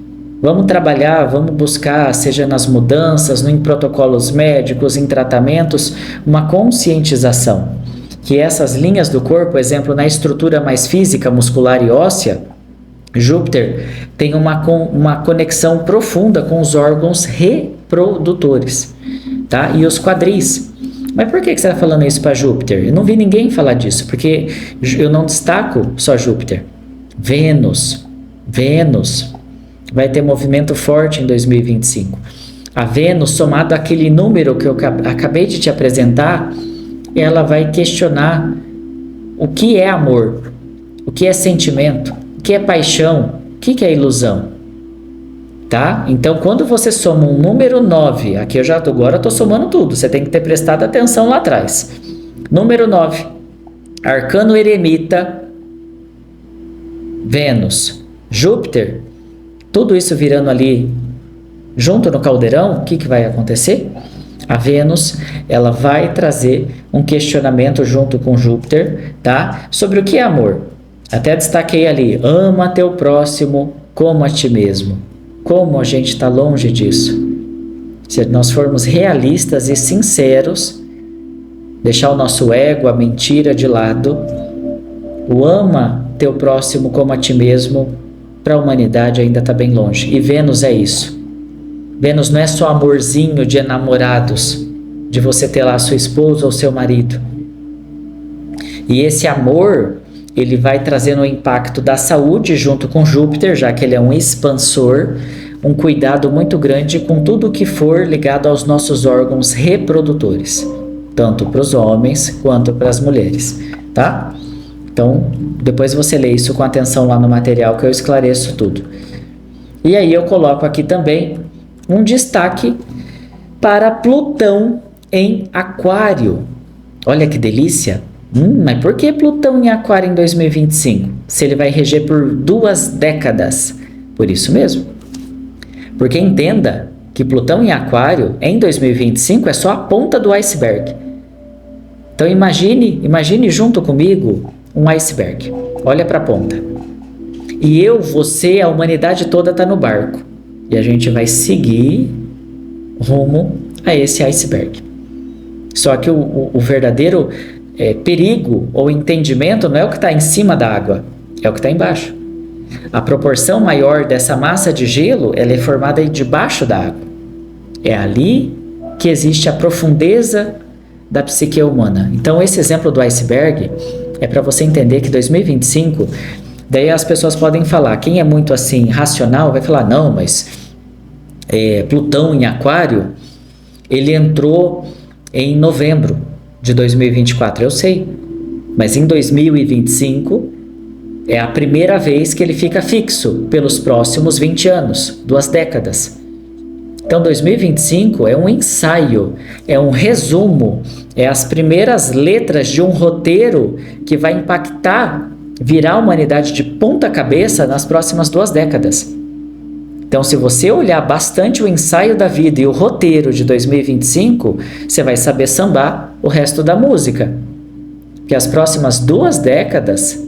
Vamos trabalhar, vamos buscar, seja nas mudanças, em protocolos médicos, em tratamentos, uma conscientização. Que essas linhas do corpo, exemplo, na estrutura mais física, muscular e óssea, Júpiter tem uma conexão profunda com os órgãos reprodutores, tá? E os quadris. Mas por que você está falando isso para Júpiter? Eu não vi ninguém falar disso, porque eu não destaco só Júpiter. Vênus vai ter movimento forte em 2025. A Vênus, somado àquele número que eu acabei de te apresentar, ela vai questionar o que é amor, o que é sentimento, o que é paixão, o que é ilusão. tá? Então, quando você soma um número 9, aqui agora eu estou somando tudo, você tem que ter prestado atenção lá atrás. Número 9, arcano eremita, Vênus, Júpiter, tudo isso virando ali junto no caldeirão, o que vai acontecer? A Vênus, ela vai trazer um questionamento junto com Júpiter, tá? Sobre o que é amor. Até destaquei ali, ama teu próximo como a ti mesmo. Como a gente está longe disso. Se nós formos realistas e sinceros, deixar o nosso ego, a mentira de lado, o ama teu próximo como a ti mesmo, para a humanidade ainda está bem longe. E Vênus é isso. Vênus não é só amorzinho de enamorados, de você ter lá sua esposa ou seu marido. E esse amor, ele vai trazendo o impacto da saúde junto com Júpiter, já que ele é um expansor, um cuidado muito grande com tudo que for ligado aos nossos órgãos reprodutores, tanto para os homens quanto para as mulheres, tá? Então, depois você lê isso com atenção lá no material que eu esclareço tudo. E aí eu coloco aqui também um destaque para Plutão em Aquário. Olha que delícia! Mas por que Plutão em Aquário em 2025? Se ele vai reger por 2 décadas? Por isso mesmo. Porque entenda que Plutão em Aquário em 2025 é só a ponta do iceberg. Então imagine junto comigo um iceberg. Olha para a ponta. E eu, você, a humanidade toda está no barco. E a gente vai seguir rumo a esse iceberg. Só que o verdadeiro perigo ou entendimento não é o que está em cima da água, é o que está embaixo. A proporção maior dessa massa de gelo, ela é formada debaixo da água. É ali que existe a profundeza da psique humana. Então, esse exemplo do iceberg é para você entender que 2025, daí as pessoas podem falar, quem é muito assim racional vai falar, não, mas Plutão em Aquário, ele entrou em novembro de 2024, eu sei, mas em 2025 é a primeira vez que ele fica fixo pelos próximos 20 anos, 2 décadas. Então 2025 é um ensaio, é um resumo, é as primeiras letras de um roteiro que vai impactar, virar a humanidade de ponta cabeça nas próximas 2 décadas. Então, se você olhar bastante o ensaio da vida e o roteiro de 2025, você vai saber sambar o resto da música. Porque as próximas 2 décadas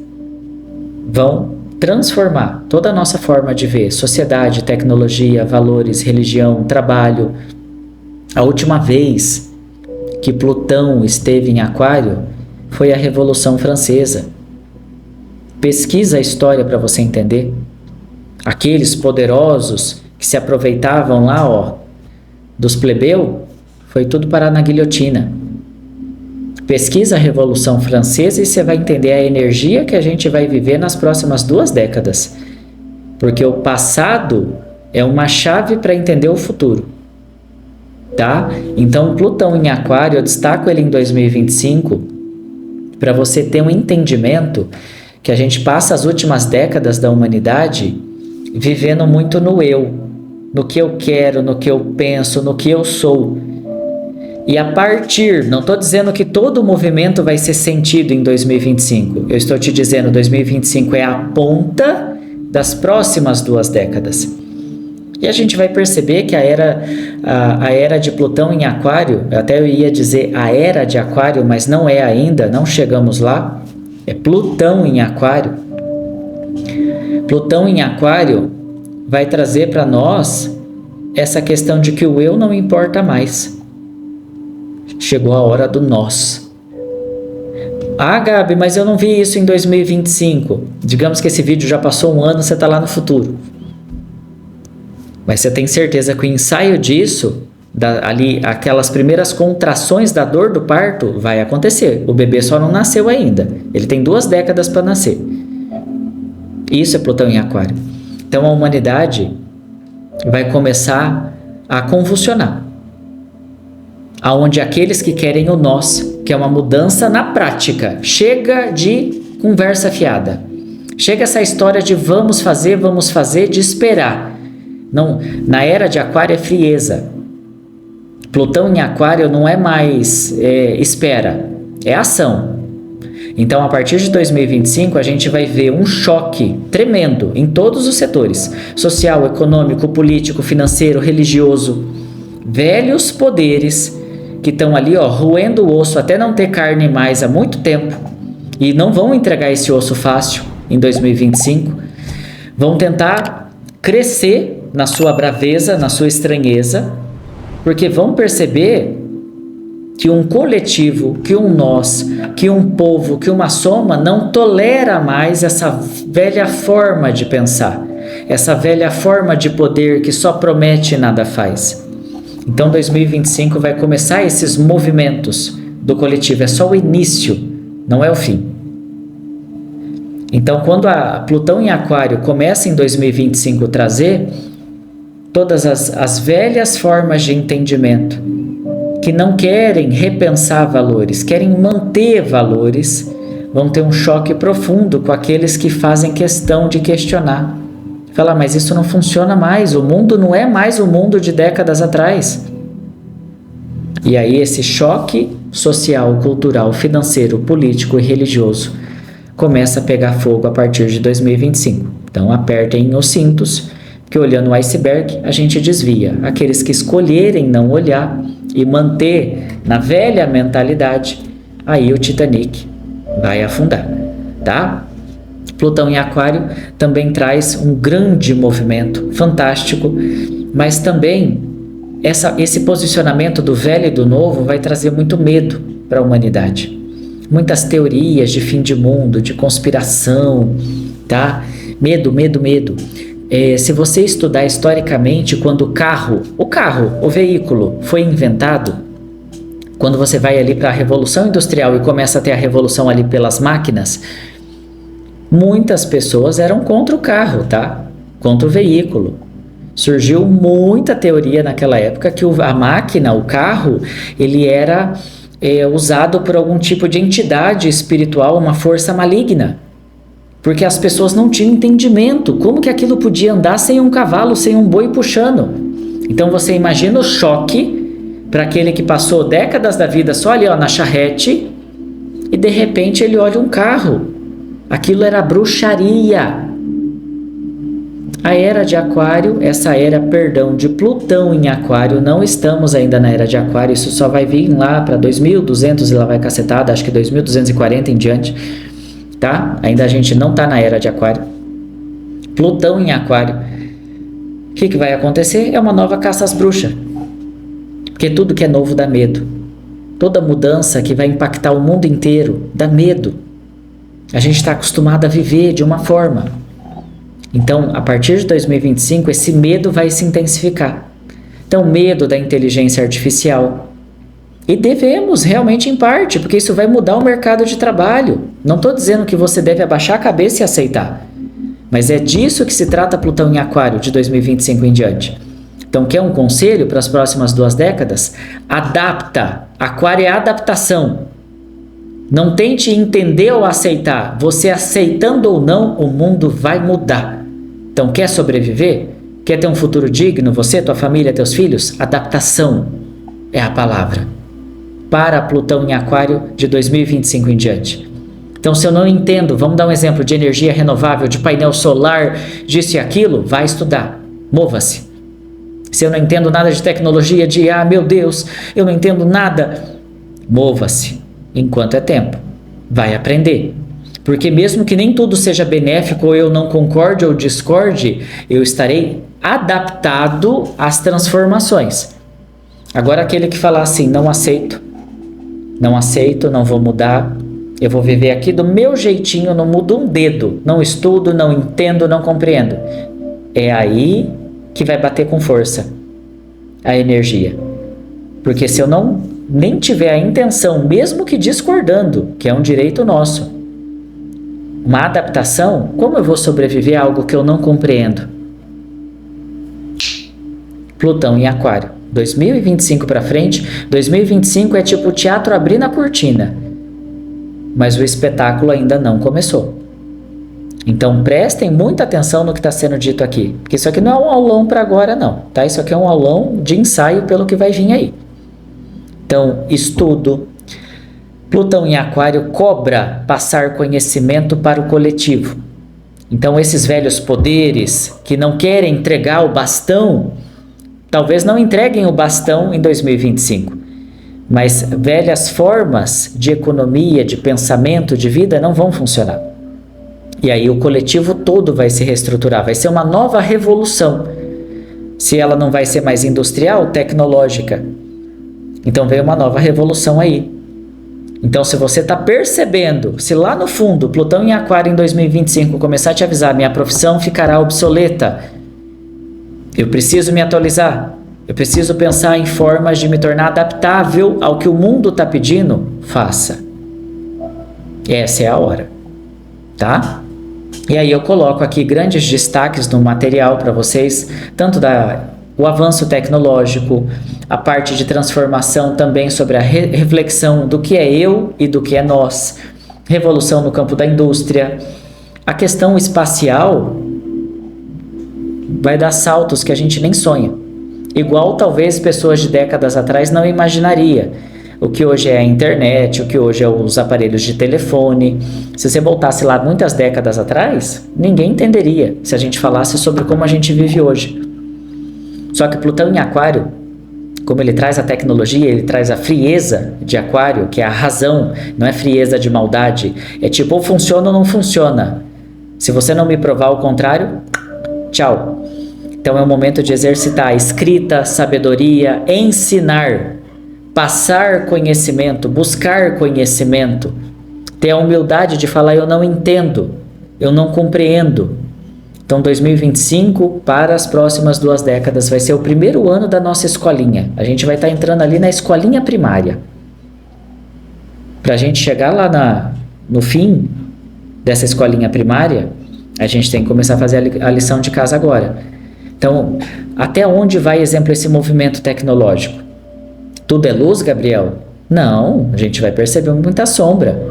vão transformar toda a nossa forma de ver sociedade, tecnologia, valores, religião, trabalho. A última vez que Plutão esteve em Aquário foi a Revolução Francesa. Pesquisa a história para você entender. Aqueles poderosos que se aproveitavam lá, dos plebeus, foi tudo parar na guilhotina. Pesquisa a Revolução Francesa e você vai entender a energia que a gente vai viver nas próximas 2 décadas. Porque o passado é uma chave para entender o futuro. Tá? Então, Plutão em Aquário, eu destaco ele em 2025 para você ter um entendimento que a gente passa as últimas décadas da humanidade vivendo muito no eu, no que eu quero, no que eu penso, no que eu sou. E a partir, não estou dizendo que todo o movimento vai ser sentido em 2025, eu estou te dizendo 2025 é a ponta das próximas 2 décadas. E a gente vai perceber que a era de Plutão em Aquário, até eu ia dizer a era de Aquário, mas não é ainda, não chegamos lá, é Plutão em Aquário. Plutão em Aquário vai trazer para nós essa questão de que o eu não importa mais. Chegou a hora do nós. Ah, Gabi, mas eu não vi isso em 2025. Digamos que esse vídeo já passou 1 ano, você está lá no futuro. Mas você tem certeza que o ensaio disso, ali, aquelas primeiras contrações da dor do parto, vai acontecer. O bebê só não nasceu ainda. Ele tem 2 décadas para nascer. Isso é Plutão em Aquário. Então a humanidade vai começar a convulsionar. Aonde aqueles que querem o nós, que é uma mudança na prática, chega de conversa fiada. Chega essa história de vamos fazer, de esperar. Não, na era de Aquário é frieza. Plutão em Aquário não é mais espera, é ação. Então, a partir de 2025, a gente vai ver um choque tremendo em todos os setores: social, econômico, político, financeiro, religioso. Velhos poderes que estão ali, roendo o osso até não ter carne mais há muito tempo e não vão entregar esse osso fácil em 2025, vão tentar crescer na sua braveza, na sua estranheza, porque vão perceber que um coletivo, que um nós, que um povo, que uma soma não tolera mais essa velha forma de pensar, essa velha forma de poder que só promete e nada faz. Então 2025 vai começar esses movimentos do coletivo, é só o início, não é o fim. Então quando a Plutão em Aquário começa em 2025 trazer todas as velhas formas de entendimento, que não querem repensar valores, querem manter valores, vão ter um choque profundo com aqueles que fazem questão de questionar. Falar, mas isso não funciona mais, o mundo não é mais o mundo de décadas atrás. E aí esse choque social, cultural, financeiro, político e religioso começa a pegar fogo a partir de 2025. Então apertem os cintos, que olhando o iceberg a gente desvia. Aqueles que escolherem não olhar e manter na velha mentalidade, aí o Titanic vai afundar, tá? Plutão em Aquário também traz um grande movimento, fantástico, mas também esse posicionamento do velho e do novo vai trazer muito medo para a humanidade. Muitas teorias de fim de mundo, de conspiração, tá? Medo, medo, medo. Se você estudar historicamente, quando o veículo foi inventado, quando você vai ali para a Revolução Industrial e começa a ter a revolução ali pelas máquinas, muitas pessoas eram contra o carro, tá? Contra o veículo. Surgiu muita teoria naquela época que a máquina, o carro, ele era usado por algum tipo de entidade espiritual, uma força maligna. Porque as pessoas não tinham entendimento. Como que aquilo podia andar sem um cavalo, sem um boi puxando? Então você imagina o choque para aquele que passou décadas da vida só ali na charrete e de repente ele olha um carro. Aquilo era bruxaria. A era de Aquário, essa era, de Plutão em Aquário, não estamos ainda na era de Aquário, isso só vai vir lá para 2200 e lá vai cacetada, acho que 2240 em diante. Tá? Ainda a gente não está na era de Aquário. Plutão em Aquário. O que vai acontecer? É uma nova caça às bruxas. Porque tudo que é novo dá medo. Toda mudança que vai impactar o mundo inteiro dá medo. A gente está acostumado a viver de uma forma. Então, a partir de 2025, esse medo vai se intensificar. Então, medo da inteligência artificial. E devemos, realmente, em parte, porque isso vai mudar o mercado de trabalho. Não estou dizendo que você deve abaixar a cabeça e aceitar. Mas é disso que se trata Plutão em Aquário, de 2025 em diante. Então, quer um conselho para as próximas 2 décadas? Adapta. Aquário é adaptação. Não tente entender ou aceitar. Você aceitando ou não, o mundo vai mudar. Então, quer sobreviver? Quer ter um futuro digno? Você, tua família, teus filhos? Adaptação é a palavra. Para Plutão em Aquário de 2025 em diante. Então, se eu não entendo, vamos dar um exemplo de energia renovável, de painel solar, disso e aquilo, vai estudar. Mova-se. Se eu não entendo nada de tecnologia, meu Deus, eu não entendo nada, mova-se. Enquanto é tempo. Vai aprender. Porque mesmo que nem tudo seja benéfico, ou eu não concorde ou discorde, eu estarei adaptado às transformações. Agora aquele que falar assim, não aceito, não vou mudar, eu vou viver aqui do meu jeitinho, não mudo um dedo, não estudo, não entendo, não compreendo. É aí que vai bater com força a energia. Porque se eu nem tiver a intenção, mesmo que discordando, que é um direito nosso, uma adaptação, como eu vou sobreviver a algo que eu não compreendo? Plutão em Aquário. 2025 para frente, 2025 é tipo o teatro abrindo a cortina, mas o espetáculo ainda não começou. Então prestem muita atenção no que está sendo dito aqui, porque isso aqui não é um aulão para agora não, tá? Isso aqui é um aulão de ensaio pelo que vai vir aí. Então, estudo. Plutão em Aquário cobra passar conhecimento para o coletivo. Então, esses velhos poderes que não querem entregar o bastão, talvez não entreguem o bastão em 2025. Mas velhas formas de economia, de pensamento, de vida não vão funcionar. E aí o coletivo todo vai se reestruturar, vai ser uma nova revolução. Se ela não vai ser mais industrial, tecnológica. Então veio uma nova revolução aí. Então se você está percebendo, se lá no fundo Plutão em Aquário em 2025 começar a te avisar, minha profissão ficará obsoleta, eu preciso me atualizar, eu preciso pensar em formas de me tornar adaptável ao que o mundo está pedindo, faça. Essa é a hora, tá? E aí eu coloco aqui grandes destaques no material para vocês, tanto o avanço tecnológico, a parte de transformação também sobre a reflexão do que é eu e do que é nós, revolução no campo da indústria, a questão espacial vai dar saltos que a gente nem sonha, igual talvez pessoas de décadas atrás não imaginaria. O que hoje é a internet, o que hoje é os aparelhos de telefone. Se você voltasse lá muitas décadas atrás, ninguém entenderia se a gente falasse sobre como a gente vive hoje. Só que Plutão em Aquário, como ele traz a tecnologia, ele traz a frieza de Aquário, que é a razão, não é frieza de maldade. É tipo, ou funciona ou não funciona. Se você não me provar o contrário, tchau. Então é o momento de exercitar a escrita, sabedoria, ensinar, passar conhecimento, buscar conhecimento, ter a humildade de falar eu não entendo, eu não compreendo. Então 2025 para as próximas 2 décadas vai ser o primeiro ano da nossa escolinha. A gente vai estar entrando ali na escolinha primária. Para a gente chegar lá no fim dessa escolinha primária, a gente tem que começar a fazer a lição de casa agora. Então, até onde vai, exemplo, esse movimento tecnológico? Tudo é luz, Gabriel? Não, a gente vai perceber muita sombra.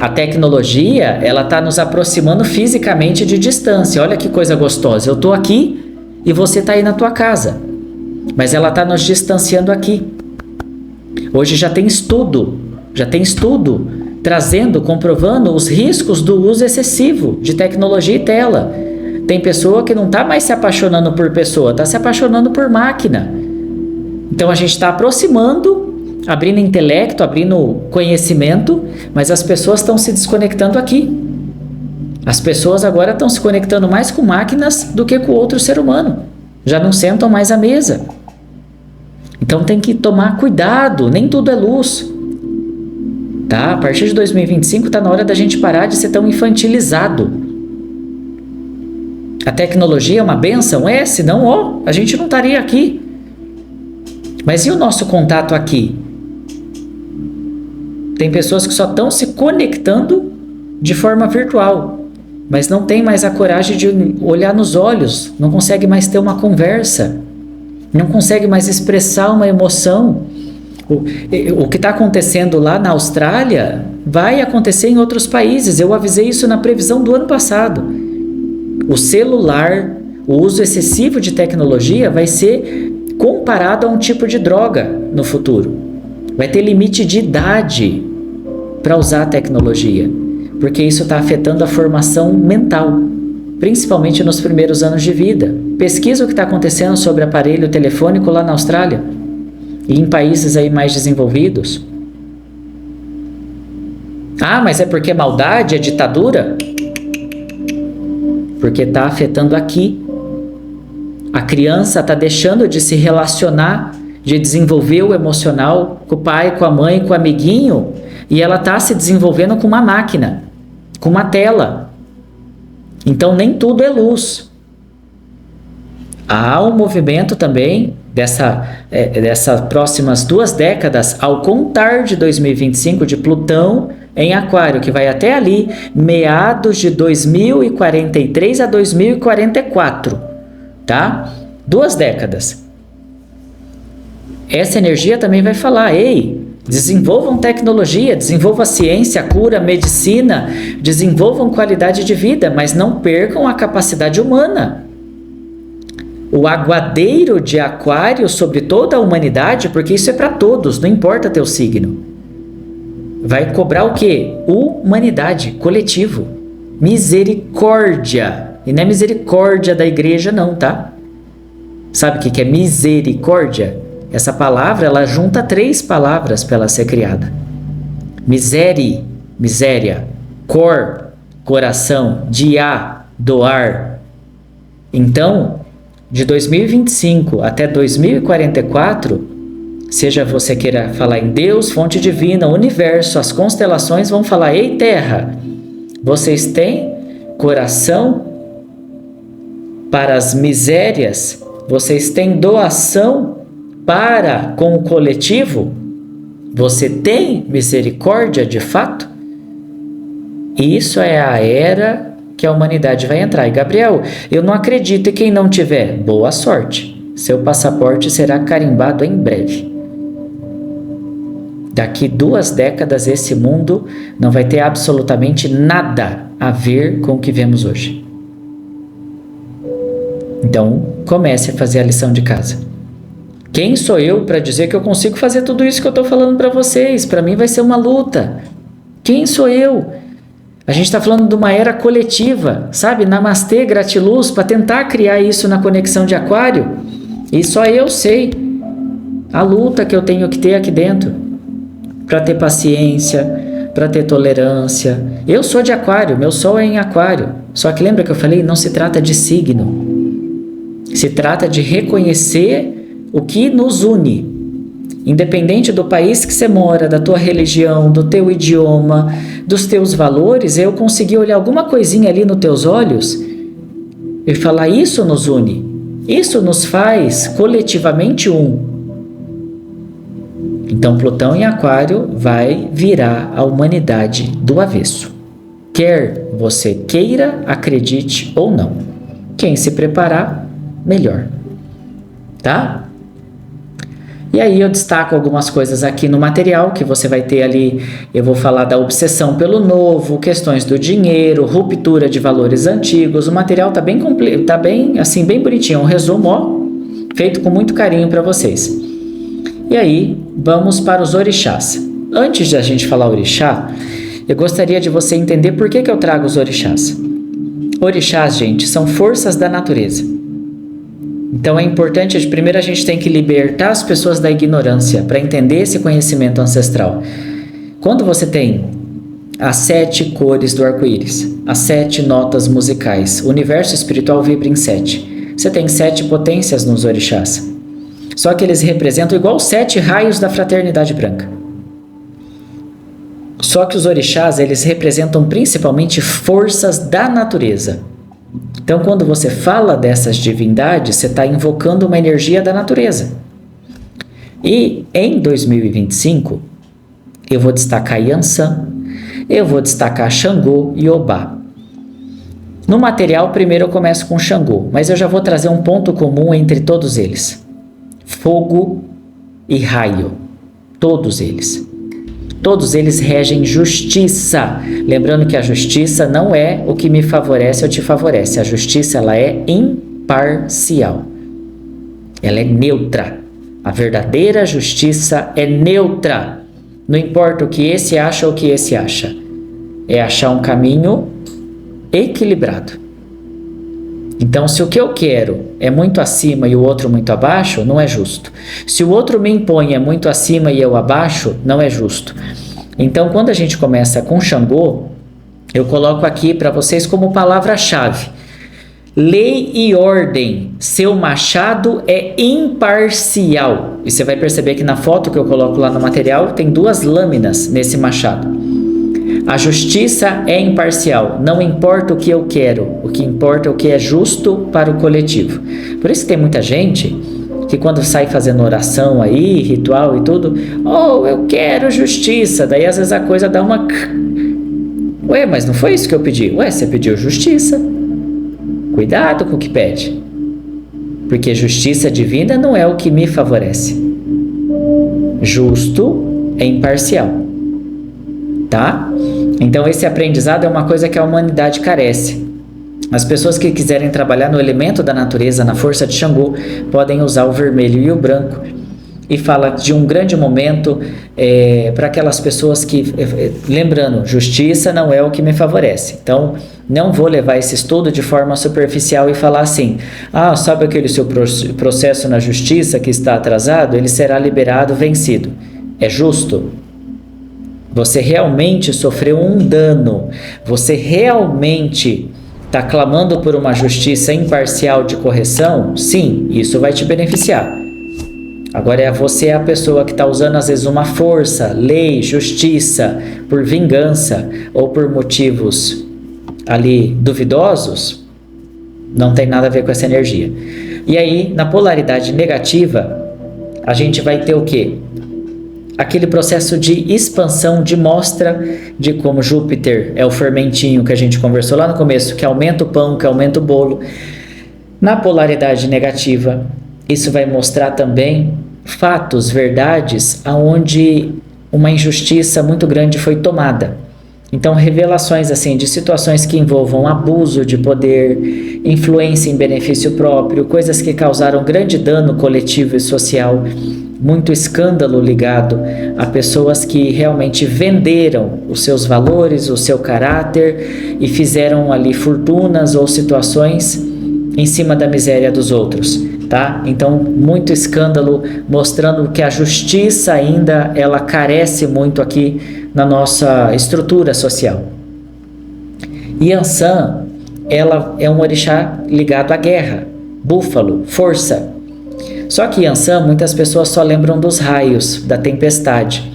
A tecnologia, ela está nos aproximando fisicamente de distância. Olha que coisa gostosa. Eu estou aqui e você está aí na tua casa. Mas ela está nos distanciando aqui. Hoje já tem estudo trazendo, comprovando os riscos do uso excessivo de tecnologia e tela. Tem pessoa que não está mais se apaixonando por pessoa, está se apaixonando por máquina. Então a gente está aproximando, abrindo intelecto, abrindo conhecimento, mas as pessoas estão se desconectando aqui. As pessoas agora estão se conectando mais com máquinas do que com outro ser humano. Já não sentam mais à mesa. Então tem que tomar cuidado, nem tudo é luz. Tá? A partir de 2025 está na hora da gente parar de ser tão infantilizado. A tecnologia é uma bênção? Senão a gente não estaria aqui. Mas e o nosso contato aqui? Tem pessoas que só estão se conectando de forma virtual, mas não tem mais a coragem de olhar nos olhos, não consegue mais ter uma conversa, não consegue mais expressar uma emoção. O que está acontecendo lá na Austrália vai acontecer em outros países. Eu avisei isso na previsão do ano passado. O celular, o uso excessivo de tecnologia vai ser comparado a um tipo de droga no futuro. Vai ter limite de idade para usar a tecnologia, porque isso está afetando a formação mental, principalmente nos primeiros anos de vida. Pesquisa o que está acontecendo sobre aparelho telefônico lá na Austrália e em países aí mais desenvolvidos. Mas é porque é maldade, é ditadura? Porque está afetando aqui. A criança está deixando de se relacionar, de desenvolver o emocional com o pai, com a mãe, com o amiguinho, e ela está se desenvolvendo com uma máquina, com uma tela. Então nem tudo é luz. Há um movimento também dessas próximas 2 décadas, ao contar de 2025, de Plutão em Aquário, que vai até ali, meados de 2043 a 2044. Tá? 2 décadas. Essa energia também vai falar, Desenvolvam tecnologia, desenvolvam a ciência, a cura, a medicina, desenvolvam qualidade de vida, mas não percam a capacidade humana. O aguadeiro de Aquário sobre toda a humanidade, porque isso é para todos, não importa teu signo. Vai cobrar o quê? Humanidade, coletivo. Misericórdia. E não é misericórdia da igreja não, tá? Sabe o que é misericórdia? Essa palavra, ela junta 3 palavras para ela ser criada. Misere, miséria. Cor, coração. Dia, doar. Então, de 2025 até 2044, seja você queira falar em Deus, fonte divina, universo, as constelações vão falar: ei Terra, vocês têm coração para as misérias? Vocês têm doação para com o coletivo? Você tem misericórdia de fato? Isso é a era que a humanidade vai entrar. E Gabriel, eu não acredito, e quem não tiver, boa sorte. Seu passaporte será carimbado em breve. Daqui 2 décadas esse mundo não vai ter absolutamente nada a ver com o que vemos hoje. Então, comece a fazer a lição de casa. Quem sou eu para dizer que eu consigo fazer tudo isso que eu estou falando para vocês? Para mim vai ser uma luta. Quem sou eu? A gente está falando de uma era coletiva, sabe? Namastê, gratiluz, para tentar criar isso na conexão de Aquário. E só eu sei a luta que eu tenho que ter aqui dentro para ter paciência, para ter tolerância. Eu sou de Aquário, meu sol é em Aquário. Só que lembra que eu falei? Não se trata de signo. Se trata de reconhecer o que nos une. Independente do país que você mora, da tua religião, do teu idioma, dos teus valores, eu consegui olhar alguma coisinha ali nos teus olhos e falar: isso nos une, isso nos faz coletivamente um. Então Plutão em Aquário vai virar a humanidade do avesso. Quer você queira, acredite ou não. Quem se preparar, melhor. Tá? E aí eu destaco algumas coisas aqui no material que você vai ter ali. Eu vou falar da obsessão pelo novo, questões do dinheiro, ruptura de valores antigos. O material tá bem completo, tá bem assim, bem bonitinho, um resumo, ó, feito com muito carinho para vocês. E aí, vamos para os orixás. Antes de a gente falar orixá, eu gostaria de você entender por que eu trago os orixás. Orixás, gente, são forças da natureza. Então é importante, primeiro a gente tem que libertar as pessoas da ignorância para entender esse conhecimento ancestral. Quando você tem as 7 cores do arco-íris, as 7 notas musicais, o universo espiritual vibra em 7. Você tem 7 potências nos orixás. Só que eles representam igual 7 raios da fraternidade branca. Só que os orixás, eles representam principalmente forças da natureza. Então, quando você fala dessas divindades, você está invocando uma energia da natureza. E em 2025, eu vou destacar Yansan, eu vou destacar Xangô e Obá. No material, primeiro eu começo com Xangô, mas eu já vou trazer um ponto comum entre todos eles. Fogo e raio. Todos eles. Todos eles regem justiça. Lembrando que a justiça não é o que me favorece ou te favorece. A justiça, ela é imparcial. Ela é neutra. A verdadeira justiça é neutra. Não importa o que esse acha ou o que esse acha. É achar um caminho equilibrado. Então, se o que eu quero é muito acima e o outro muito abaixo, não é justo. Se o outro me impõe é muito acima e eu abaixo, não é justo. Então, quando a gente começa com Xangô, eu coloco aqui para vocês como palavra-chave: lei e ordem. Seu machado é imparcial. E você vai perceber que na foto que eu coloco lá no material, tem 2 lâminas nesse machado. A justiça é imparcial, não importa o que eu quero, o que importa é o que é justo para o coletivo. Por isso que tem muita gente que quando sai fazendo oração aí, ritual e tudo, oh, eu quero justiça, daí às vezes a coisa dá uma... Ué, mas não foi isso que eu pedi? Ué, você pediu justiça. Cuidado com o que pede, porque justiça divina não é o que me favorece. Justo é imparcial, tá? Então esse aprendizado é uma coisa que a humanidade carece. As pessoas que quiserem trabalhar no elemento da natureza, na força de Xangô, podem usar o vermelho e o branco. E fala de um grande momento para aquelas pessoas que, lembrando, justiça não é o que me favorece. Então, não vou levar esse estudo de forma superficial e falar assim, sabe aquele seu processo na justiça que está atrasado? Ele será liberado, vencido. É justo? Você realmente sofreu um dano? Você realmente está clamando por uma justiça imparcial de correção? Sim, isso vai te beneficiar. Agora você é a pessoa que está usando às vezes uma força, lei, justiça, por vingança ou por motivos ali duvidosos, não tem nada a ver com essa energia. E aí, na polaridade negativa, a gente vai ter o quê? Aquele processo de expansão, de mostra de como Júpiter é o fermentinho que a gente conversou lá no começo, que aumenta o pão, que aumenta o bolo. Na polaridade negativa, isso vai mostrar também fatos, verdades, aonde uma injustiça muito grande foi tomada. Então, revelações assim de situações que envolvam abuso de poder, influência em benefício próprio, coisas que causaram grande dano coletivo e social, muito escândalo ligado a pessoas que realmente venderam os seus valores, o seu caráter e fizeram ali fortunas ou situações em cima da miséria dos outros. Tá? Então, muito escândalo mostrando que a justiça ainda ela carece muito aqui na nossa estrutura social. Yansan, ela é um orixá ligado à guerra, búfalo, força. Só que Yansan, muitas pessoas só lembram dos raios, da tempestade.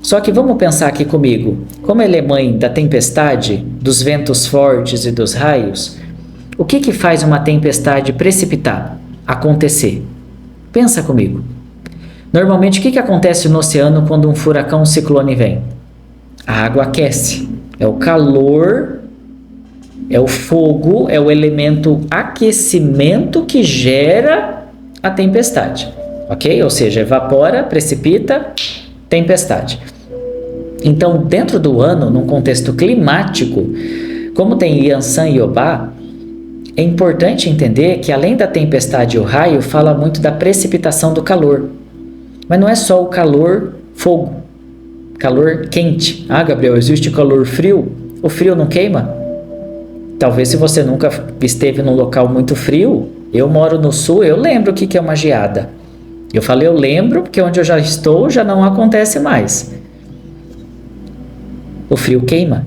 Só que vamos pensar aqui comigo, como ela é mãe da tempestade, dos ventos fortes e dos raios, o que faz uma tempestade precipitar? Acontecer. Pensa comigo. Normalmente, o que acontece no oceano quando um furacão, um ciclone vem? A água aquece. É o calor, é o fogo, é o elemento aquecimento que gera a tempestade. Ok? Ou seja, evapora, precipita, tempestade. Então, dentro do ano, num contexto climático, como tem Yansan e Obá, é importante entender que além da tempestade e o raio, fala muito da precipitação do calor. Mas não é só o calor fogo, calor quente. Gabriel, existe calor frio? O frio não queima? Talvez se você nunca esteve num local muito frio, eu moro no sul, eu lembro o que é uma geada. Eu falei eu lembro porque onde eu já estou já não acontece mais. O frio queima,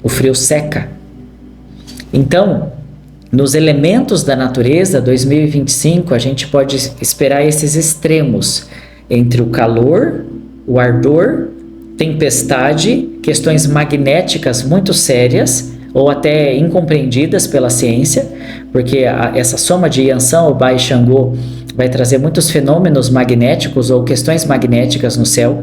o frio seca. Então, nos elementos da natureza, 2025, a gente pode esperar esses extremos entre o calor, o ardor, tempestade, questões magnéticas muito sérias ou até incompreendidas pela ciência, porque essa soma de Yansan, Obá e Xangô vai trazer muitos fenômenos magnéticos ou questões magnéticas no céu.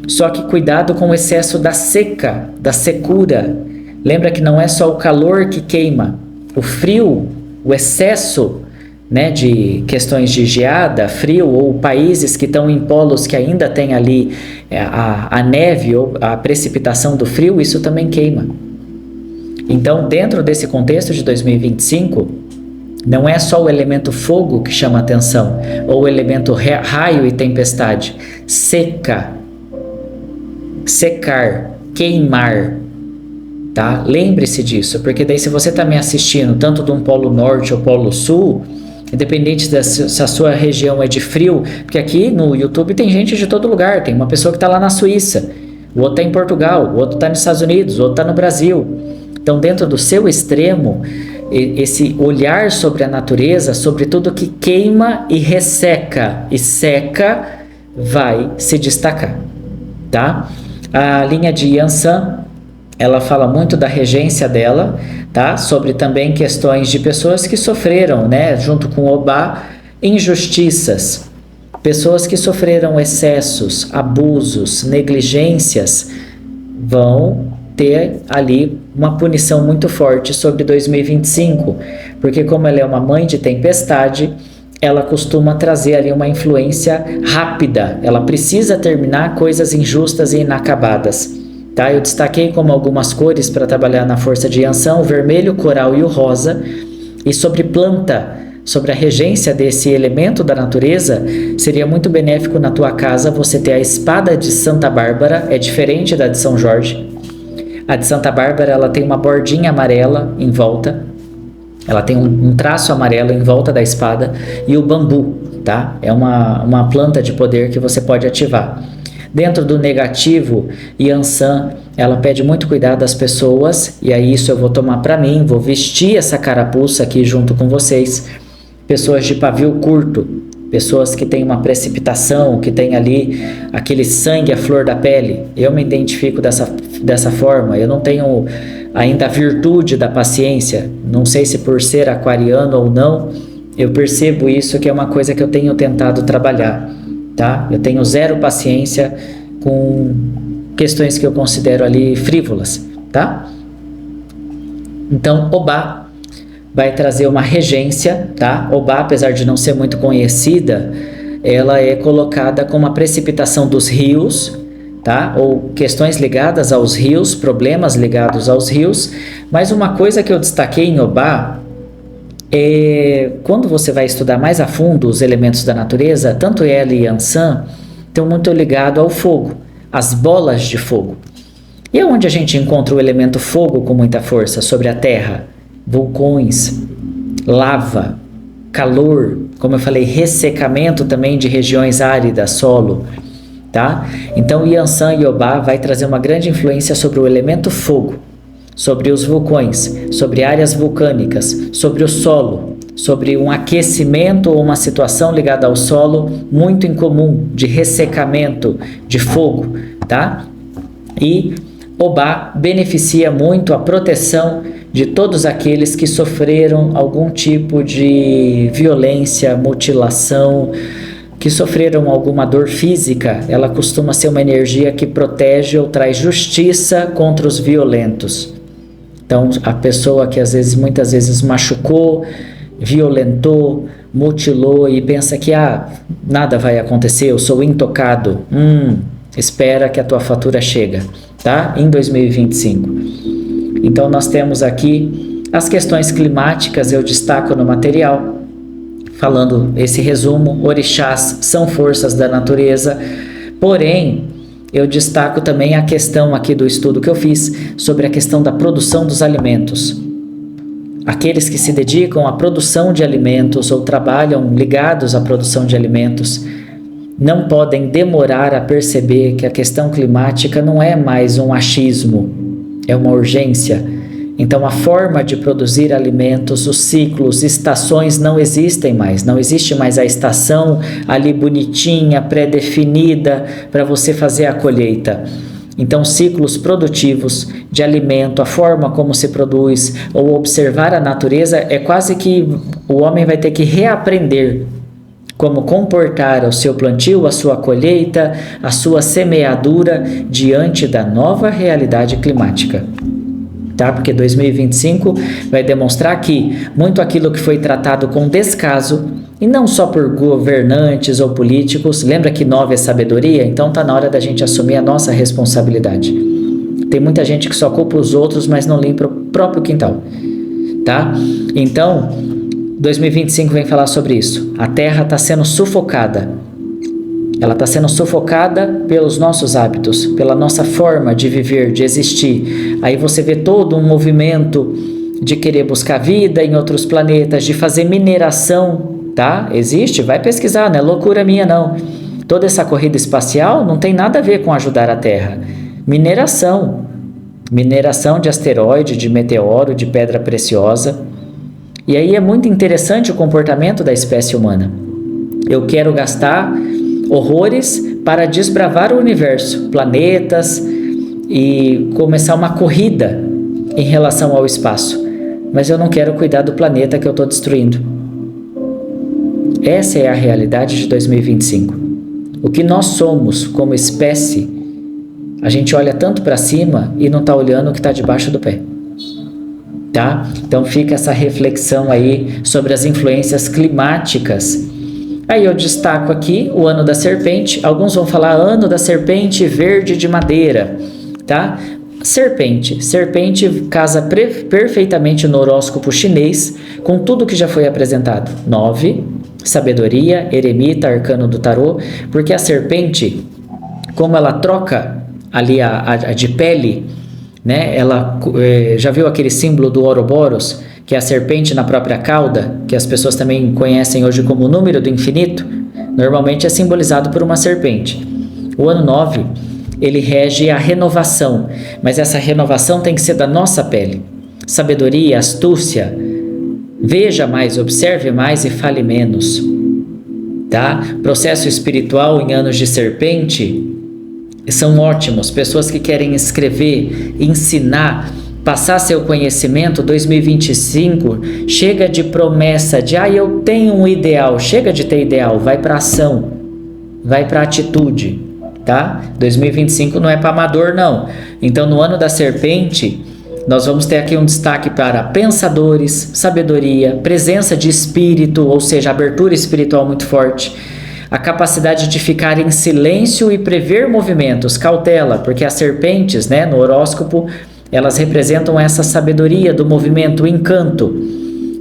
Só que cuidado com o excesso da seca, da secura. Lembra que não é só o calor que queima. O frio, o excesso, né, de questões de geada, frio, ou países que estão em polos que ainda tem ali a neve ou a precipitação do frio, isso também queima. Então, dentro desse contexto de 2025, não é só o elemento fogo que chama atenção, ou o elemento raio e tempestade. Seca, secar, queimar. Tá? Lembre-se disso, porque daí se você está me assistindo tanto de um polo norte ou polo sul, independente se a sua região é de frio, porque aqui no YouTube tem gente de todo lugar, tem uma pessoa que está lá na Suíça, o outro está em Portugal, o outro está nos Estados Unidos, o outro está no Brasil. Então, dentro do seu extremo, esse olhar sobre a natureza, sobre tudo que queima e resseca e seca, vai se destacar. Tá? A linha de Yansan, ela fala muito da regência dela, tá? Sobre também questões de pessoas que sofreram, né, junto com Obá, injustiças, pessoas que sofreram excessos, abusos, negligências, vão ter ali uma punição muito forte sobre 2025, porque como ela é uma mãe de tempestade, ela costuma trazer ali uma influência rápida. Ela precisa terminar coisas injustas e inacabadas. Tá? Eu destaquei como algumas cores para trabalhar na força de Yansan, o vermelho, o coral e o rosa. E sobre planta, sobre a regência desse elemento da natureza, seria muito benéfico na tua casa você ter a espada de Santa Bárbara, é diferente da de São Jorge. A de Santa Bárbara, ela tem uma bordinha amarela em volta, ela tem um traço amarelo em volta da espada, e o bambu, tá? É uma planta de poder que você pode ativar. Dentro do negativo, Yansan, ela pede muito cuidado das pessoas, e aí isso eu vou tomar para mim, vou vestir essa carapuça aqui junto com vocês. Pessoas de pavio curto, pessoas que têm uma precipitação, que têm ali aquele sangue à flor da pele. Eu me identifico dessa forma, eu não tenho ainda a virtude da paciência, não sei se por ser aquariano ou não, eu percebo isso, que é uma coisa que eu tenho tentado trabalhar. Tá? Eu tenho zero paciência com questões que eu considero ali frívolas, tá? Então, Obá vai trazer uma regência, tá? Obá, apesar de não ser muito conhecida, ela é colocada como a precipitação dos rios, tá? Ou questões ligadas aos rios, problemas ligados aos rios. Mas uma coisa que eu destaquei em Obá, quando você vai estudar mais a fundo os elementos da natureza, tanto ela e Yansan estão muito ligados ao fogo, às bolas de fogo. E é onde a gente encontra o elemento fogo com muita força sobre a terra? Vulcões, lava, calor, como eu falei, ressecamento também de regiões áridas, solo, tá? Então Yansan e Obá vai trazer uma grande influência sobre o elemento fogo, sobre os vulcões, sobre áreas vulcânicas, sobre o solo, sobre um aquecimento ou uma situação ligada ao solo muito incomum, de ressecamento, de fogo, tá? E Obá beneficia muito a proteção de todos aqueles que sofreram algum tipo de violência, mutilação, que sofreram alguma dor física. Ela costuma ser uma energia que protege ou traz justiça contra os violentos. Então, a pessoa que muitas vezes machucou, violentou, mutilou e pensa que nada vai acontecer, eu sou intocado. Espera que a tua fatura chega, tá? Em 2025. Então, nós temos aqui as questões climáticas, eu destaco no material, falando esse resumo. Orixás são forças da natureza, porém, eu destaco também a questão aqui do estudo que eu fiz sobre a questão da produção dos alimentos. Aqueles que se dedicam à produção de alimentos ou trabalham ligados à produção de alimentos não podem demorar a perceber que a questão climática não é mais um achismo, é uma urgência. Então, a forma de produzir alimentos, os ciclos, estações não existem mais. Não existe mais a estação ali bonitinha, pré-definida para você fazer a colheita. Então, ciclos produtivos de alimento, a forma como se produz, ou observar a natureza, é quase que o homem vai ter que reaprender como comportar o seu plantio, a sua colheita, a sua semeadura diante da nova realidade climática. Tá? Porque 2025 vai demonstrar que muito aquilo que foi tratado com descaso, e não só por governantes ou políticos, lembra que 9 é sabedoria? Então está na hora da gente assumir a nossa responsabilidade. Tem muita gente que só culpa os outros, mas não limpa o próprio quintal. Tá? Então, 2025 vem falar sobre isso. A Terra está sendo sufocada. Ela está sendo sufocada pelos nossos hábitos, pela nossa forma de viver, de existir. Aí você vê todo um movimento de querer buscar vida em outros planetas, de fazer mineração, tá? Existe, vai pesquisar, não é loucura minha não. Toda essa corrida espacial não tem nada a ver com ajudar a Terra. Mineração de asteroide, de meteoro, de pedra preciosa. E aí é muito interessante o comportamento da espécie humana. Eu quero gastar horrores para desbravar o universo, planetas, e começar uma corrida em relação ao espaço. Mas eu não quero cuidar do planeta que eu estou destruindo. Essa é a realidade de 2025. O que nós somos como espécie, a gente olha tanto para cima e não está olhando o que está debaixo do pé. Tá? Então fica essa reflexão aí sobre as influências climáticas Aí eu destaco aqui o ano da serpente. Alguns vão falar ano da serpente verde de madeira, tá? Serpente casa perfeitamente no horóscopo chinês com tudo que já foi apresentado. 9, sabedoria, eremita, arcano do tarô, porque a serpente, como ela troca ali a de pele, né? Ela já viu aquele símbolo do Ouroboros, que é a serpente na própria cauda, que as pessoas também conhecem hoje como o número do infinito? Normalmente é simbolizado por uma serpente. O ano 9, ele rege a renovação, mas essa renovação tem que ser da nossa pele. Sabedoria, astúcia, veja mais, observe mais e fale menos, tá? Processo espiritual em anos de serpente são ótimos. Pessoas que querem escrever, ensinar, passar seu conhecimento. 2025 chega de promessa de eu tenho um ideal. Chega de ter ideal, vai para ação, vai para atitude, tá? 2025 não é para amador, não. Então, no ano da serpente, nós vamos ter aqui um destaque para pensadores, sabedoria, presença de espírito, ou seja, abertura espiritual muito forte, a capacidade de ficar em silêncio e prever movimentos, cautela, porque as serpentes, né, no horóscopo, elas representam essa sabedoria do movimento, encanto,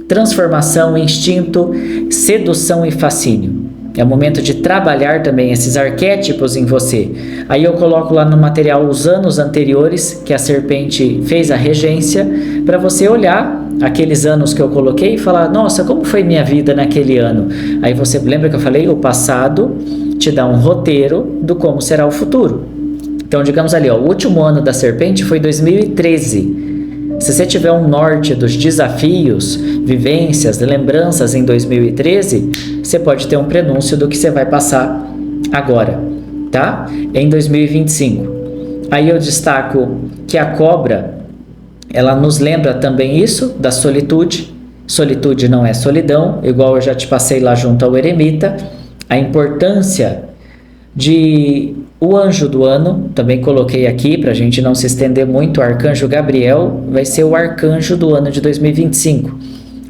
transformação, instinto, sedução e fascínio. É o momento de trabalhar também esses arquétipos em você. Aí eu coloco lá no material os anos anteriores que a serpente fez a regência, para você olhar aqueles anos que eu coloquei e falar, nossa, como foi minha vida naquele ano? Aí você lembra que eu falei, o passado te dá um roteiro do como será o futuro. Então, digamos ali, o último ano da serpente foi 2013. Se você tiver um norte dos desafios, vivências, lembranças em 2013, você pode ter um prenúncio do que você vai passar agora, tá? Em 2025. Aí eu destaco que a cobra, ela nos lembra também isso, da solitude. Solitude não é solidão, igual eu já te passei lá junto ao eremita. A importância de o anjo do ano, também coloquei aqui para a gente não se estender muito, o arcanjo Gabriel vai ser o arcanjo do ano de 2025,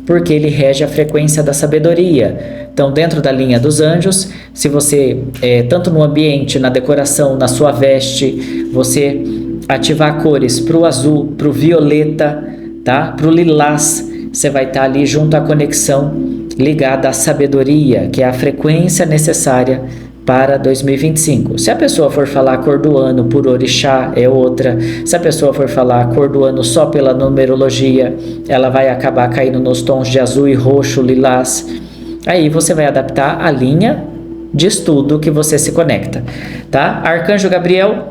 porque ele rege a frequência da sabedoria. Então, dentro da linha dos anjos, se você, tanto no ambiente, na decoração, na sua veste, você ativar cores para o azul, para o violeta, tá? Para o lilás, você vai estar ali junto à conexão ligada à sabedoria, que é a frequência necessária para 2025. Se a pessoa for falar a cor do ano por orixá, é outra. Se a pessoa for falar a cor do ano só pela numerologia, ela vai acabar caindo nos tons de azul e roxo, lilás. Aí você vai adaptar a linha de estudo que você se conecta, tá? Arcanjo Gabriel,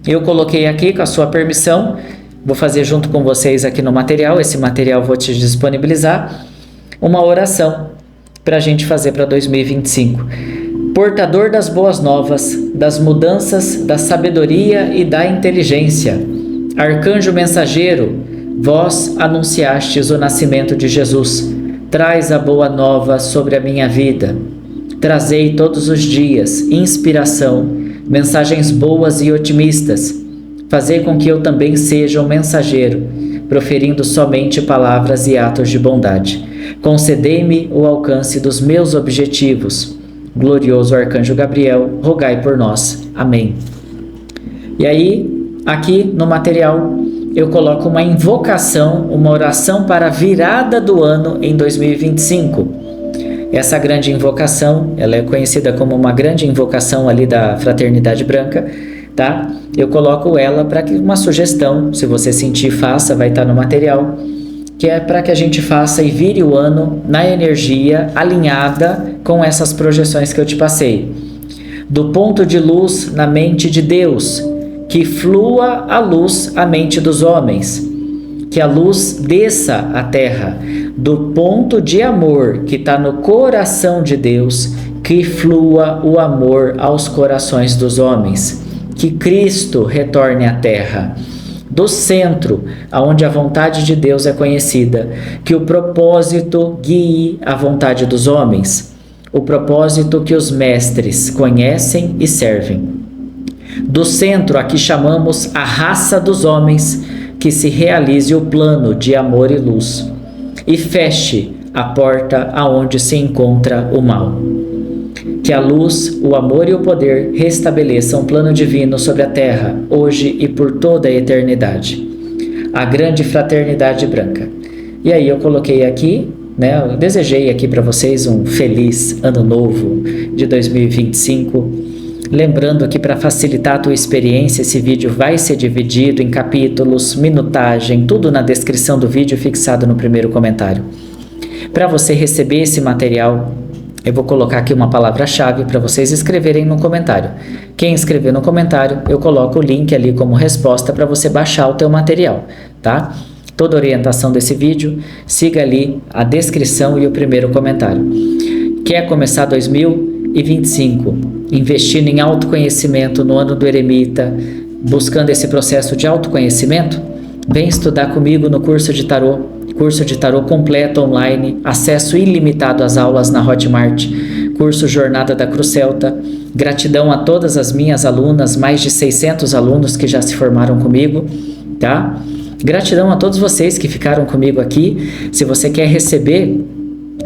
eu coloquei aqui com a sua permissão, vou fazer junto com vocês aqui no material, esse material vou te disponibilizar, uma oração para a gente fazer para 2025. Portador das boas novas, das mudanças, da sabedoria e da inteligência. Arcanjo mensageiro, vós anunciastes o nascimento de Jesus. Traz a boa nova sobre a minha vida. Trazei todos os dias inspiração, mensagens boas e otimistas. Fazei com que eu também seja um mensageiro, proferindo somente palavras e atos de bondade. Concedei-me o alcance dos meus objetivos. Glorioso Arcanjo Gabriel, rogai por nós. Amém. E aí, aqui no material, eu coloco uma invocação, uma oração para a virada do ano em 2025. Essa grande invocação, ela é conhecida como uma grande invocação ali da Fraternidade Branca, tá? Eu coloco ela para que uma sugestão, se você sentir, faça, vai estar no material, que é para que a gente faça e vire o ano na energia alinhada com essas projeções que eu te passei. Do ponto de luz na mente de Deus, que flua a luz à mente dos homens, que a luz desça à terra. Do ponto de amor que está no coração de Deus, que flua o amor aos corações dos homens, que Cristo retorne à terra. Do centro, aonde a vontade de Deus é conhecida, que o propósito guie a vontade dos homens, o propósito que os mestres conhecem e servem. Do centro, a que chamamos a raça dos homens, que se realize o plano de amor e luz, e feche a porta aonde se encontra o mal. Que a luz, o amor e o poder restabeleçam um plano divino sobre a Terra, hoje e por toda a eternidade. A grande fraternidade branca. E aí eu coloquei aqui, né, eu desejei aqui para vocês um feliz ano novo de 2025. Lembrando que para facilitar a tua experiência, esse vídeo vai ser dividido em capítulos, minutagem, tudo na descrição do vídeo fixado no primeiro comentário. Para você receber esse material, eu vou colocar aqui uma palavra-chave para vocês escreverem no comentário. Quem escrever no comentário, eu coloco o link ali como resposta para você baixar o teu material, tá? Toda a orientação desse vídeo, siga ali a descrição e o primeiro comentário. Quer começar 2025 investindo em autoconhecimento no ano do eremita, buscando esse processo de autoconhecimento? Vem estudar comigo no curso de tarô completo online, acesso ilimitado às aulas na Hotmart, curso Jornada da Cruz Celta. Gratidão a todas as minhas alunas, mais de 600 alunos que já se formaram comigo, tá? Gratidão a todos vocês que ficaram comigo aqui. Se você quer receber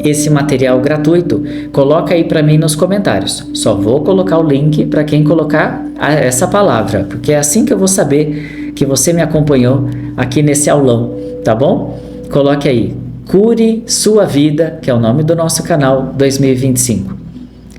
esse material gratuito, coloca aí para mim nos comentários. Só vou colocar o link para quem colocar essa palavra, porque é assim que eu vou saber que você me acompanhou aqui nesse aulão, tá bom? Coloque aí, Cure Sua Vida, que é o nome do nosso canal, 2025.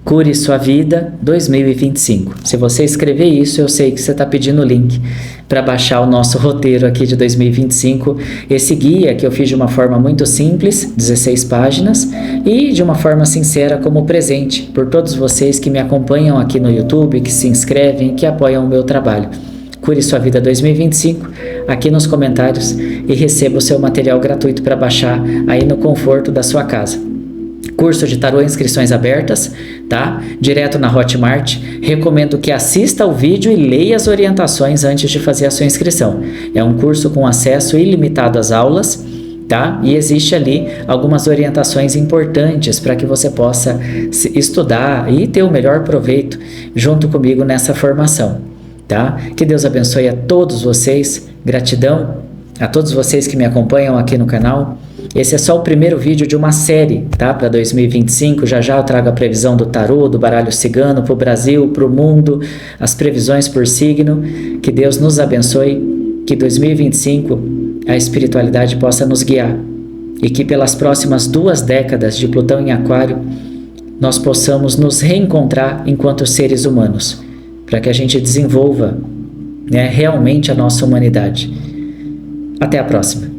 Cure Sua Vida 2025. Se você escrever isso, eu sei que você está pedindo o link para baixar o nosso roteiro aqui de 2025. Esse guia que eu fiz de uma forma muito simples, 16 páginas, e de uma forma sincera como presente por todos vocês que me acompanham aqui no YouTube, que se inscrevem, que apoiam o meu trabalho. Cure Sua Vida 2025 aqui nos comentários e receba o seu material gratuito para baixar aí no conforto da sua casa. Curso de tarô, inscrições abertas, tá? Direto na Hotmart. Recomendo que assista ao vídeo e leia as orientações antes de fazer a sua inscrição. É um curso com acesso ilimitado às aulas, tá? E existe ali algumas orientações importantes para que você possa estudar e ter o melhor proveito junto comigo nessa formação, tá? Que Deus abençoe a todos vocês. Gratidão a todos vocês que me acompanham aqui no canal. Esse é só o primeiro vídeo de uma série, tá? Para 2025, já eu trago a previsão do tarô, do baralho cigano para o Brasil, para o mundo, as previsões por signo. Que Deus nos abençoe, que 2025 a espiritualidade possa nos guiar e que pelas próximas 2 décadas de Plutão em Aquário nós possamos nos reencontrar enquanto seres humanos, para que a gente desenvolva, né, realmente a nossa humanidade. Até a próxima.